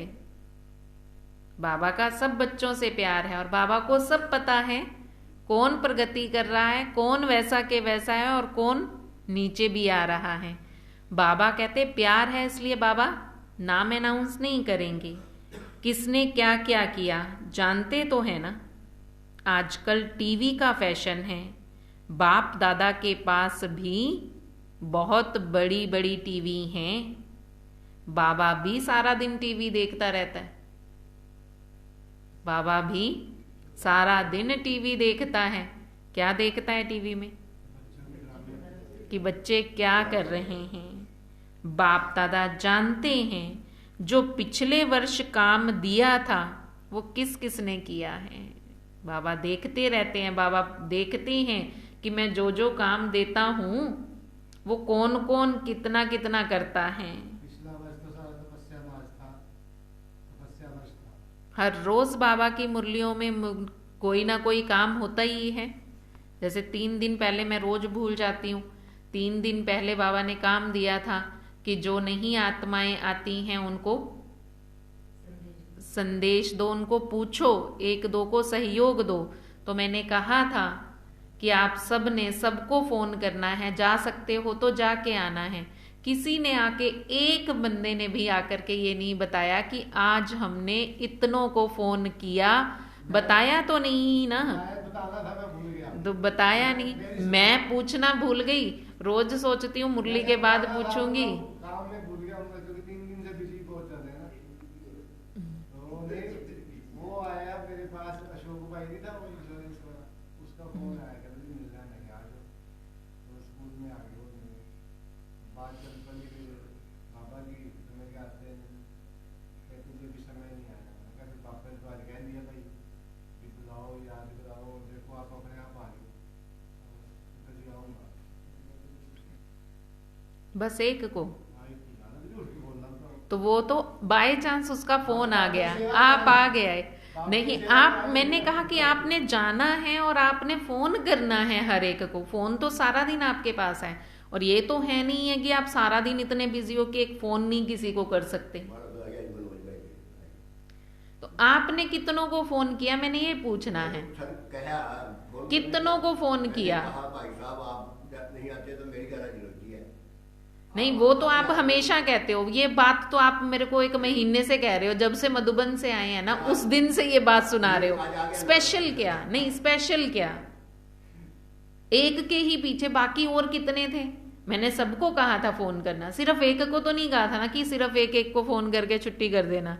बाबा का सब बच्चों से प्यार है और बाबा को सब पता है कौन प्रगति कर रहा है, कौन वैसा के वैसा है और कौन नीचे भी आ रहा है। बाबा कहते प्यार है इसलिए बाबा नाम अनाउंस नहीं करेंगे। किसने क्या क्या किया जानते तो है ना। आजकल टीवी का फैशन है। बाप दादा के पास भी बहुत बड़ी बड़ी टीवी हैं। बाबा भी सारा दिन टीवी देखता रहता है। बाबा भी सारा दिन टीवी देखता है। क्या देखता है टीवी में? कि बच्चे क्या कर रहे हैं। बाप दादा जानते हैं जो पिछले वर्ष काम दिया था वो किस किस ने किया है। बाबा देखते रहते हैं। बाबा देखते हैं कि मैं जो जो काम देता हूं वो कौन कौन कितना कितना करता है। पिछला वर्ष तो सारा तपस्या मास था, तपस्या वर्ष था। हर रोज बाबा की मुरलियों में कोई ना कोई काम होता ही है। जैसे 3 दिन पहले मैं रोज भूल जाती हूँ। 3 दिन पहले बाबा ने काम दिया था कि जो नहीं आत्माएं आती हैं उनको संदेश दो, उनको पूछो, एक दो को सहयोग दो। तो मैंने कहा था कि आप सब ने सबको फोन करना है, जा सकते हो तो जाके आना है। किसी ने आके, एक बंदे ने भी आकर के ये नहीं बताया कि आज हमने इतनों को फोन किया, बताया तो नहीं ना, बताना था, मैं भूल गया। तो बताया नहीं। मैं पूछना भूल गई, रोज सोचती हूँ मुरली के बाद पूछूंगी। काम में भूल गया हूँ, क्योंकि 3 दिन से बिजी बहुत चल रहे हैं ना। तो वो आया मेरे पास, अशोक भाई नहीं था वो इंश्योरेंस वाला, उसका फोन आया, कहते जी मिलना नहीं आज। तो स्कूल में आ गए, बात चल पड़ी, फिर बाबा जी समय के आते हैं, कहते तुझे भी समय नहीं आया। मैं कहते पापा ने तो आज कह दिया भाई कि बुलाओ, याद कराओ, देखो आप अपने आप आ जाओ। तो जी आऊँगा। बस एक को, भाई तू जाना भी उठ के बोलना था। तो वो तो बाय चांस उसका फोन आ गया, आप आ गए। नहीं, आप, मैंने कहा कि आपने जाना है और आपने फोन करना है हर एक को। फोन तो सारा दिन आपके पास है, और ये तो है नहीं है कि आप सारा दिन इतने बिजी हो कि एक फोन नहीं किसी को कर सकते। तो आपने कितनों को फोन किया, मैंने ये पूछना है, कितनों को फोन किया? भाई साहब आप नहीं आते तो मेरी गैराज होती है। नहीं, वो तो आप हमेशा कहते हो, ये बात तो आप मेरे को 1 महीने से कह रहे हो, जब से मधुबन से आए हैं ना, उस दिन से ये बात सुना रहे हो। स्पेशल क्या? नहीं, स्पेशल क्या? एक के ही पीछे बाकी और कितने थे? मैंने सबको कहा था फोन करना, सिर्फ एक को तो नहीं कहा था ना कि सिर्फ एक को फोन करके छुट्टी कर देना।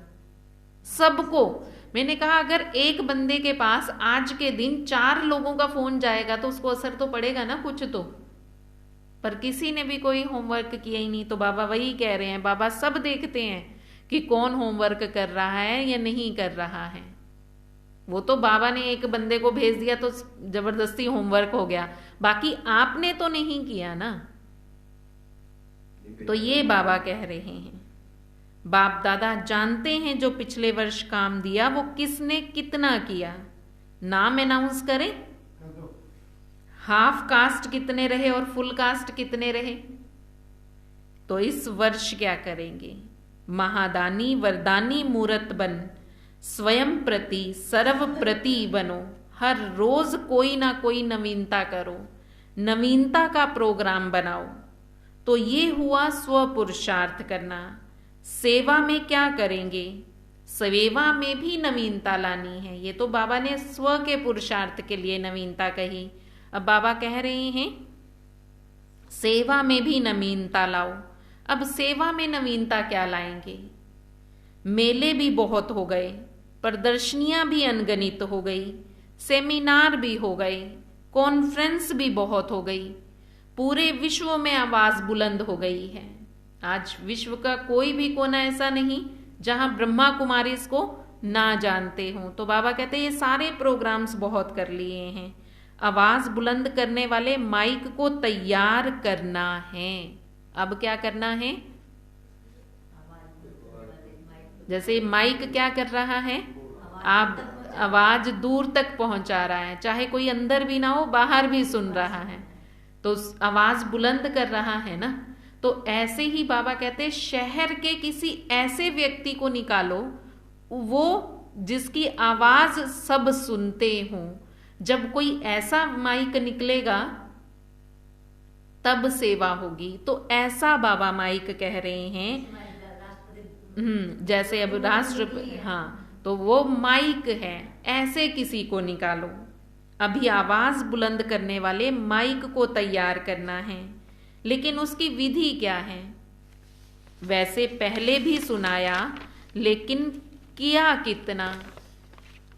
सबको मैंने कहा, अगर एक बंदे के पास आज के दिन 4 लोगों का फोन जाएगा तो उसको असर तो पड़ेगा ना कुछ तो। पर किसी ने भी कोई होमवर्क किया ही नहीं। तो बाबा वही कह रहे हैं, बाबा सब देखते हैं कि कौन होमवर्क कर रहा है या नहीं कर रहा है। वो तो बाबा ने एक बंदे को भेज दिया तो जबरदस्ती होमवर्क हो गया, बाकी आपने तो नहीं किया ना। तो ये बाबा कह रहे हैं, बाप दादा जानते हैं जो पिछले वर्ष काम दिया वो किसने कितना किया। नाम अनाउंस करें, हाफ कास्ट कितने रहे और फुल कास्ट कितने रहे। तो इस वर्ष क्या करेंगे? महादानी वरदानी मूरत बन, स्वयं प्रति सर्व प्रति बनो। हर रोज कोई ना कोई नवीनता करो, नवीनता का प्रोग्राम बनाओ। तो ये हुआ स्व पुरुषार्थ करना। सेवा में क्या करेंगे? सेवा में भी नवीनता लानी है। ये तो बाबा ने स्व के पुरुषार्थ के लिए नवीनता कही। अब बाबा कह रहे हैं सेवा में भी नवीनता लाओ। अब सेवा में नवीनता क्या लाएंगे? मेले भी बहुत हो गए, प्रदर्शनियां भी अनगणित हो गई, सेमिनार भी हो गए, कॉन्फ्रेंस भी बहुत हो गई, पूरे विश्व में आवाज बुलंद हो गई है। आज विश्व का कोई भी कोना ऐसा नहीं जहां ब्रह्मा कुमारी इसको ना जानते हों। तो बाबा कहते हैं ये सारे प्रोग्राम्स बहुत कर लिए हैं। आवाज बुलंद करने वाले माइक को तैयार करना है। अब क्या करना है? जैसे माइक क्या कर रहा है, आप आवाज दूर तक पहुंचा रहा है, चाहे कोई अंदर भी ना हो, बाहर भी सुन रहा है, तो आवाज बुलंद कर रहा है ना। तो ऐसे ही बाबा कहते हैं शहर के किसी ऐसे व्यक्ति को निकालो वो जिसकी आवाज सब सुनते हों। जब कोई ऐसा माइक निकलेगा तब सेवा होगी। तो ऐसा बाबा माइक कह रहे हैं। जैसे अब राष्ट्रपति, हाँ, तो वो माइक है, ऐसे किसी को निकालो। अभी आवाज बुलंद करने वाले माइक को तैयार करना है। लेकिन उसकी विधि क्या है? वैसे पहले भी सुनाया, लेकिन किया कितना?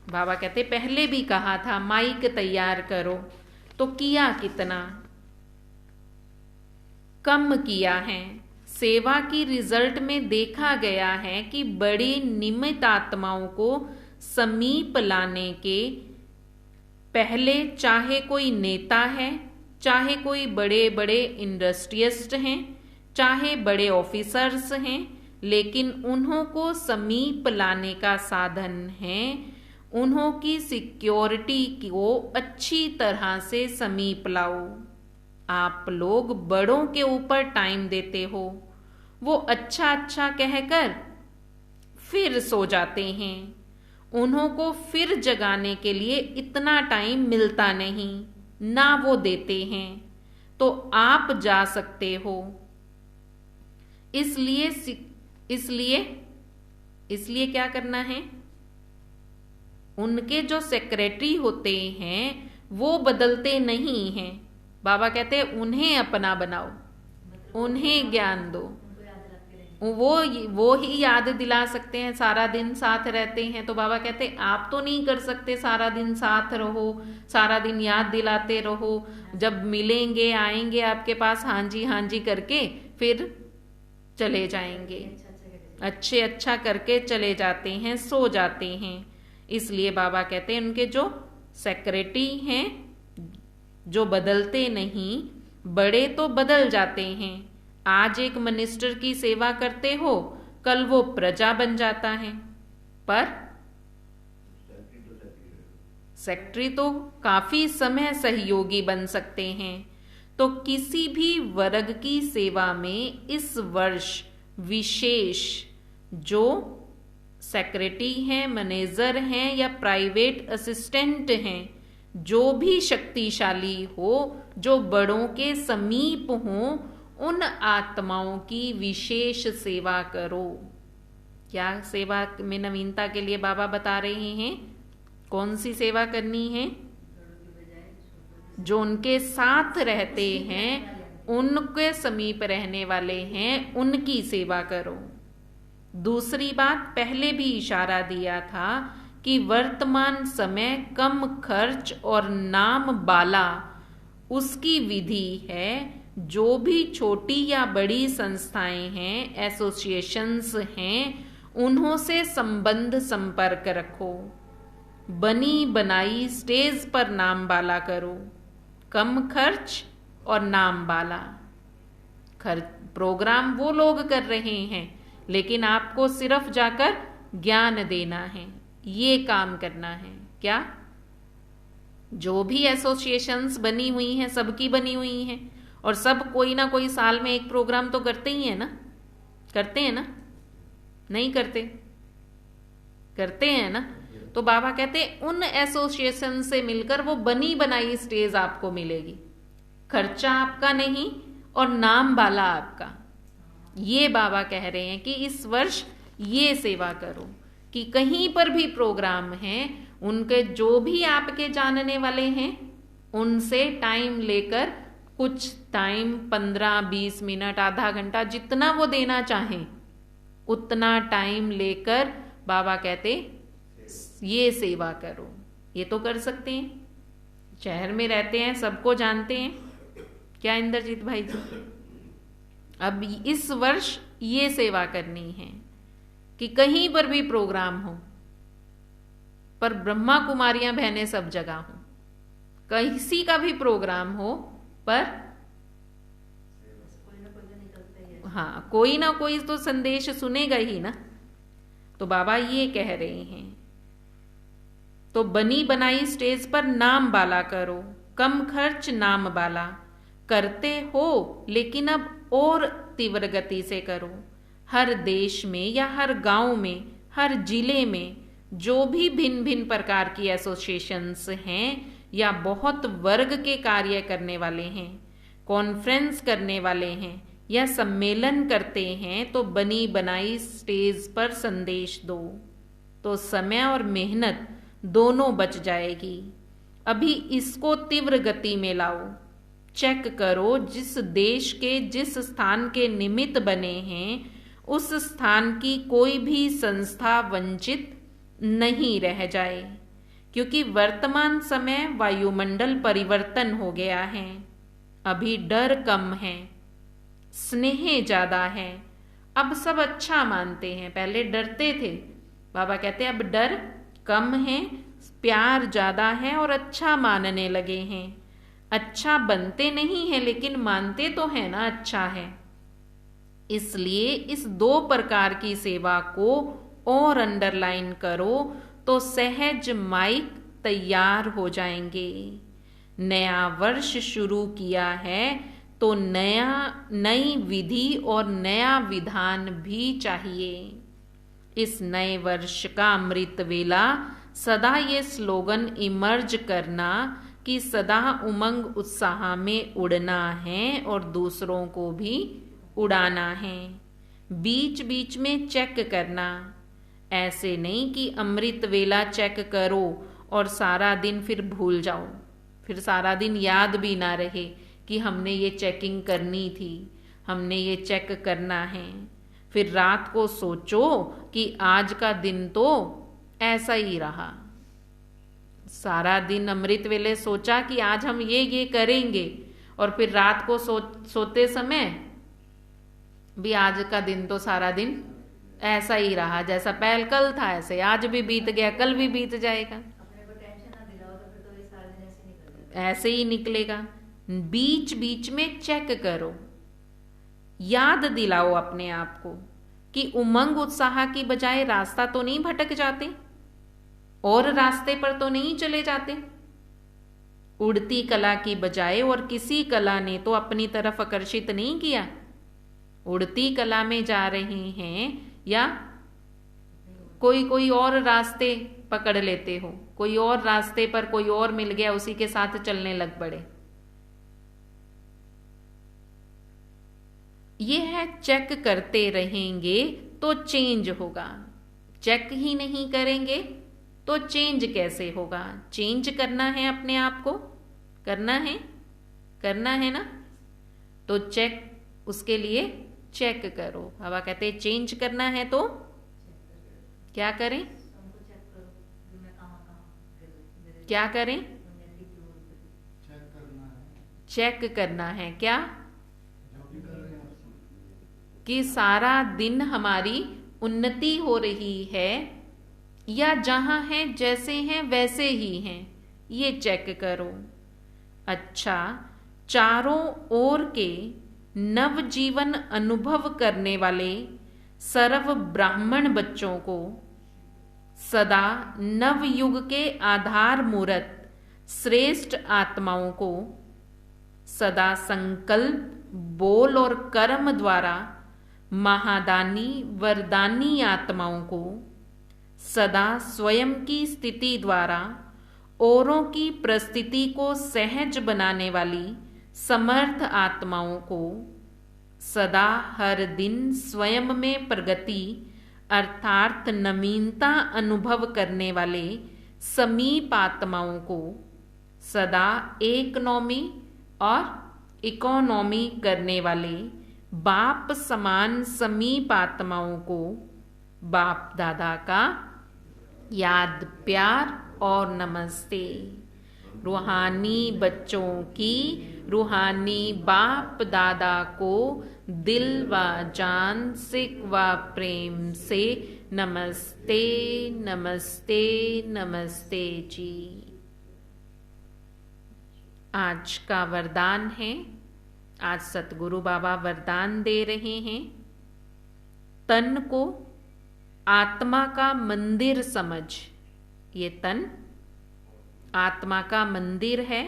बाबा कहते पहले भी कहा था माइक तैयार करो, तो किया कितना? कम किया है। सेवा की रिजल्ट में देखा गया है कि बड़ी निमित्त आत्माओं को समीप लाने के पहले, चाहे कोई नेता है, चाहे कोई बड़े बड़े इंडस्ट्रियलिस्ट हैं, चाहे बड़े ऑफिसर्स हैं, लेकिन उन्हों को समीप लाने का साधन है उन्हों की सिक्योरिटी को अच्छी तरह से समीप लाओ। आप लोग बड़ों के ऊपर टाइम देते हो, वो अच्छा अच्छा कहकर फिर सो जाते हैं। उन्हों को फिर जगाने के लिए इतना टाइम मिलता नहीं, ना वो देते हैं। तो आप जा सकते हो। इसलिए इसलिए इसलिए क्या करना है? उनके जो सेक्रेटरी होते हैं वो बदलते नहीं हैं। बाबा कहते हैं उन्हें अपना बनाओ, उन्हें ज्ञान दो। वो ही याद दिला सकते हैं, सारा दिन साथ रहते हैं। तो बाबा कहते हैं आप तो नहीं कर सकते, सारा दिन साथ रहो, सारा दिन याद दिलाते रहो। जब मिलेंगे आएंगे आपके पास हाँ जी करके फिर चले जाएंगे, अच्छा करके चले जाते हैं, सो जाते हैं। इसलिए बाबा कहते हैं उनके जो सेक्रेटरी हैं जो बदलते नहीं, बड़े तो बदल जाते हैं। आज एक मिनिस्टर की सेवा करते हो, कल वो प्रजा बन जाता है, पर सेक्रेटरी तो काफी समय सहयोगी बन सकते हैं। तो किसी भी वर्ग की सेवा में इस वर्ष विशेष जो सेक्रेटरी हैं, मैनेजर हैं या प्राइवेट असिस्टेंट हैं, जो भी शक्तिशाली हो, जो बड़ों के समीप हो, उन आत्माओं की विशेष सेवा करो। क्या सेवा में नवीनता के लिए बाबा बता रहे हैं? कौन सी सेवा करनी है? जो उनके साथ रहते हैं, उनके समीप रहने वाले हैं, उनकी सेवा करो। दूसरी बात, पहले भी इशारा दिया था कि वर्तमान समय कम खर्च और नाम बाला उसकी विधि है। जो भी छोटी या बड़ी संस्थाएं हैं, एसोसिएशंस हैं, उन्हों से संबंध संपर्क रखो। बनी बनाई स्टेज पर नाम बाला करो। कम खर्च और नाम बाला। प्रोग्राम वो लोग कर रहे हैं, लेकिन आपको सिर्फ जाकर ज्ञान देना है, ये काम करना है। क्या? जो भी एसोसिएशंस बनी हुई हैं, सबकी बनी हुई हैं, और सब कोई ना कोई साल में एक प्रोग्राम तो करते ही है ना? करते हैं ना? नहीं करते? करते हैं ना? तो बाबा कहते हैं उन एसोसिएशन से मिलकर वो बनी बनाई स्टेज आपको मिलेगी। खर्चा आपका नहीं और नाम बाला आपका। ये बाबा कह रहे हैं कि इस वर्ष ये सेवा करो कि कहीं पर भी प्रोग्राम है, उनके जो भी आपके जानने वाले हैं, उनसे टाइम लेकर कुछ टाइम 15-20 मिनट, आधा घंटा, जितना वो देना चाहें उतना टाइम लेकर बाबा कहते ये सेवा करो। ये तो कर सकते हैं, शहर में रहते हैं, सबको जानते हैं। क्या इंद्रजीत भाई जी? अब इस वर्ष ये सेवा करनी है कि कहीं पर भी प्रोग्राम हो, पर ब्रह्मा कुमारियां बहनें सब जगह हो। किसी का भी प्रोग्राम हो, पर हाँ, कोई ना कोई तो संदेश सुनेगा ही ना। तो बाबा ये कह रहे हैं, तो बनी बनाई स्टेज पर नाम बाला करो। कम खर्च नाम बाला करते हो, लेकिन अब और तीव्र गति से करो। हर देश में या हर गांव में, हर जिले में जो भी भिन्न भिन्न प्रकार की एसोसिएशंस हैं या बहुत वर्ग के कार्य करने वाले हैं, कॉन्फ्रेंस करने वाले हैं या सम्मेलन करते हैं, तो बनी बनाई स्टेज पर संदेश दो। तो समय और मेहनत दोनों बच जाएगी। अभी इसको तीव्र गति में लाओ। चेक करो जिस देश के जिस स्थान के निमित्त बने हैं, उस स्थान की कोई भी संस्था वंचित नहीं रह जाए, क्योंकि वर्तमान समय वायुमंडल परिवर्तन हो गया है। अभी डर कम है, स्नेह ज्यादा है। अब सब अच्छा मानते हैं, पहले डरते थे। बाबा कहते हैं अब डर कम है, प्यार ज्यादा है और अच्छा मानने लगे हैं। अच्छा बनते नहीं है, लेकिन मानते तो है ना अच्छा है। इसलिए इस दो प्रकार की सेवा को और अंडरलाइन करो, तो सहज माइक तैयार हो जाएंगे। नया वर्ष शुरू किया है तो नई विधि और नया विधान भी चाहिए। इस नए वर्ष का अमृत वेला सदा ये स्लोगन इमर्ज करना कि सदा उमंग उत्साह में उड़ना है और दूसरों को भी उड़ाना है। बीच बीच में चेक करना, ऐसे नहीं कि अमृत वेला चेक करो और सारा दिन फिर भूल जाओ, फिर सारा दिन याद भी ना रहे कि हमने ये चेकिंग करनी थी, हमने ये चेक करना है। फिर रात को सोचो कि आज का दिन तो ऐसा ही रहा। सारा दिन अमृत वेले सोचा कि आज हम ये करेंगे और फिर रात को सोते समय भी आज का दिन तो सारा दिन ऐसा ही रहा, जैसा पहल कल था ऐसे आज भी बीत गया, कल भी बीत जाएगा, अपने को टेंशन ना दिलाओ तो फिर तो ये सारा दिन ऐसे निकल जाएगा। ऐसे ही निकलेगा। बीच बीच में चेक करो, याद दिलाओ अपने आप को कि उमंग उत्साह की बजाय रास्ता तो नहीं भटक जाते और रास्ते पर तो नहीं चले जाते। उड़ती कला की बजाय और किसी कला ने तो अपनी तरफ आकर्षित नहीं किया। उड़ती कला में जा रहे हैं या कोई और रास्ते पकड़ लेते हो, कोई और रास्ते पर कोई और मिल गया उसी के साथ चलने लग पड़े। ये है चेक करते रहेंगे तो चेंज होगा, चेक ही नहीं करेंगे तो चेंज कैसे होगा। चेंज करना है अपने आप को, करना है ना, तो चेक उसके लिए चेक करो। बाबा कहते हैं चेंज करना है तो क्या करें, हमको चेक करो कि मैं कहाँ क्या करें, चेक करना है क्या, जो भी कर रहे हैं कि सारा दिन हमारी उन्नति हो रही है या जहां है जैसे हैं वैसे ही हैं, ये चेक करो। अच्छा, चारों ओर के नव जीवन अनुभव करने वाले सर्व ब्राह्मण बच्चों को सदा नव युग के आधार मूर्त श्रेष्ठ आत्माओं को सदा संकल्प, बोल और कर्म द्वारा महादानी वरदानी आत्माओं को सदा स्वयं की स्थिति द्वारा औरों की परिस्थिति को सहज बनाने वाली समर्थ आत्माओं को सदा हर दिन स्वयं में प्रगति अर्थात नवीनता अनुभव करने वाले समीप आत्माओं को सदा इकोनॉमी और इकोनॉमी करने वाले बाप समान समीप आत्माओं को बाप दादा का याद, प्यार और नमस्ते। रूहानी बच्चों की रूहानी बाप दादा को दिल व जान से व प्रेम से नमस्ते नमस्ते नमस्ते जी। आज का वरदान है, आज सतगुरु बाबा वरदान दे रहे हैं, तन को आत्मा का मंदिर समझ। ये तन आत्मा का मंदिर है,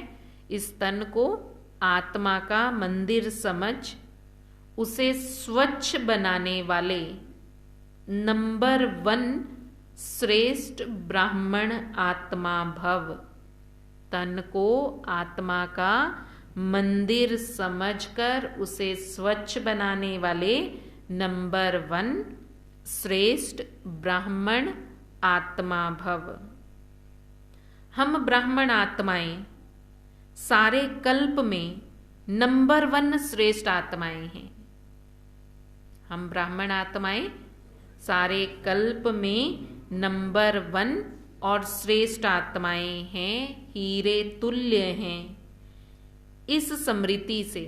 इस तन को आत्मा का मंदिर समझ उसे स्वच्छ बनाने वाले नंबर 1 श्रेष्ठ ब्राह्मण आत्मा भव। तन को आत्मा का मंदिर समझकर उसे स्वच्छ बनाने वाले नंबर 1 श्रेष्ठ ब्राह्मण आत्मा भव। हम ब्राह्मण आत्माएं सारे कल्प में नंबर 1 श्रेष्ठ आत्माएं हैं। हम ब्राह्मण आत्माएं सारे कल्प में नंबर 1 और श्रेष्ठ आत्माएं हैं, हीरे तुल्य हैं। इस स्मृति से,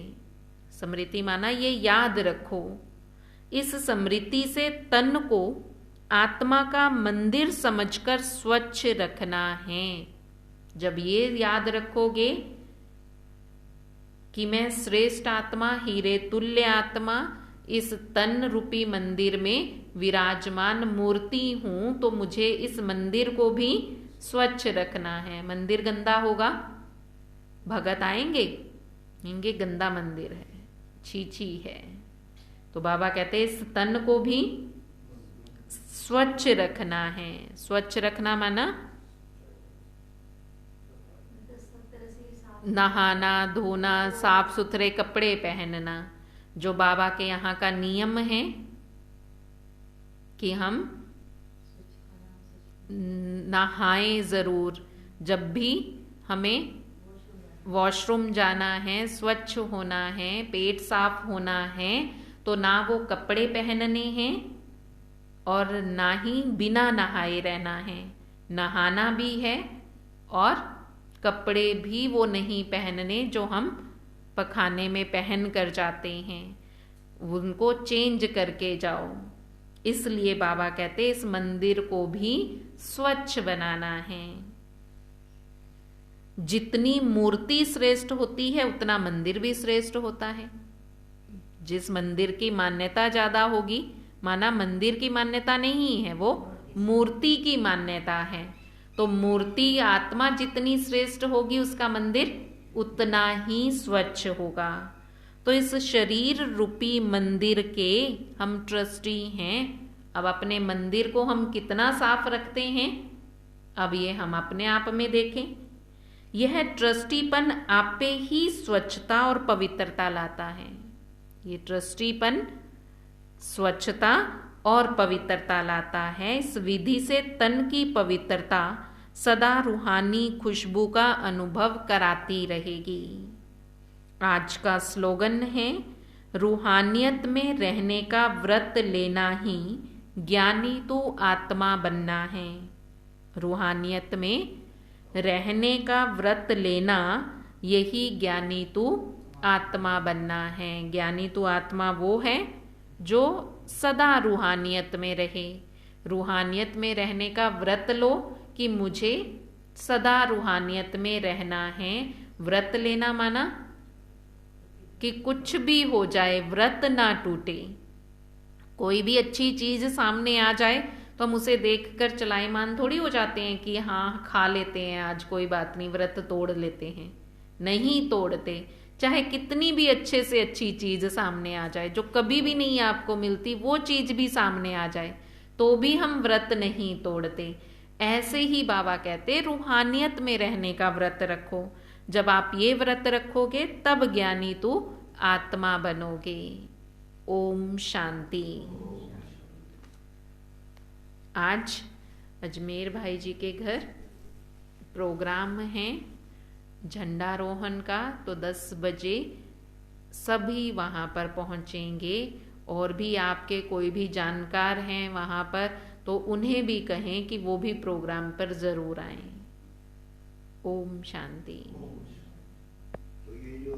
स्मृति माना ये याद रखो, इस स्मृति से तन को आत्मा का मंदिर समझकर स्वच्छ रखना है। जब ये याद रखोगे कि मैं श्रेष्ठ आत्मा, हीरे तुल्य आत्मा इस तन रूपी मंदिर में विराजमान मूर्ति हूं, तो मुझे इस मंदिर को भी स्वच्छ रखना है। मंदिर गंदा होगा, भगत आएंगे, इनके गंदा मंदिर है, छी छी है। तो बाबा कहते हैं इस तन को भी स्वच्छ रखना है। स्वच्छ रखना माना सब तरह से साफ नहाना धोना, साफ सुथरे कपड़े पहनना, जो बाबा के यहाँ का नियम है कि हम स्वच्छ खाना, स्वच्छ नहाएं जरूर। जब भी हमें वॉशरूम जाना है, स्वच्छ होना है, पेट साफ होना है, तो ना वो कपड़े पहनने हैं और ना ही बिना नहाए रहना है। नहाना भी है और कपड़े भी वो नहीं पहनने जो हम पखाने में पहन कर जाते हैं, उनको चेंज करके जाओ। इसलिए बाबा कहते इस मंदिर को भी स्वच्छ बनाना है। जितनी मूर्ति श्रेष्ठ होती है उतना मंदिर भी श्रेष्ठ होता है। जिस मंदिर की मान्यता ज्यादा होगी, माना मंदिर की मान्यता नहीं है, वो मूर्ति की मान्यता है, तो मूर्ति आत्मा जितनी श्रेष्ठ होगी उसका मंदिर उतना ही स्वच्छ होगा। तो इस शरीर रूपी मंदिर के हम ट्रस्टी हैं। अब अपने मंदिर को हम कितना साफ रखते हैं, अब ये हम अपने आप में देखें। यह ट्रस्टीपन आप पे ही स्वच्छता और पवित्रता लाता है। ये ट्रस्टीपन स्वच्छता और पवित्रता लाता है। इस विधि से तन की पवित्रता सदा रूहानी खुशबू का अनुभव कराती रहेगी। आज का स्लोगन है, रूहानियत में रहने का व्रत लेना ही ज्ञानी तो आत्मा बनना है। रूहानियत में रहने का व्रत लेना, यही ज्ञानी तू आत्मा बनना है। ज्ञानी तू आत्मा वो है जो सदा रूहानियत में रहे। रूहानियत में रहने का व्रत लो कि मुझे सदा रूहानियत में रहना है। व्रत लेना माना कि कुछ भी हो जाए व्रत ना टूटे। कोई भी अच्छी चीज सामने आ जाए तो हम उसे देखकर चलाएमान थोड़ी हो जाते हैं कि हाँ खा लेते हैं आज, कोई बात नहीं, व्रत तोड़ लेते हैं। नहीं तोड़ते। चाहे कितनी भी अच्छे से अच्छी चीज सामने आ जाए, जो कभी भी नहीं आपको मिलती, वो चीज भी सामने आ जाए तो भी हम व्रत नहीं तोड़ते। ऐसे ही बाबा कहते रूहानियत में रहने का व्रत रखो। जब आप ये व्रत रखोगे तब ज्ञानी तू आत्मा बनोगे। ओम शांति। आज अजमेर भाई जी के घर प्रोग्राम है झंडारोहण का, तो 10 बजे सभी वहाँ पर पहुँचेंगे। और भी आपके कोई भी जानकार हैं वहाँ पर तो उन्हें भी कहें कि वो भी प्रोग्राम पर जरूर आएं। ओम शांति। तो ये जो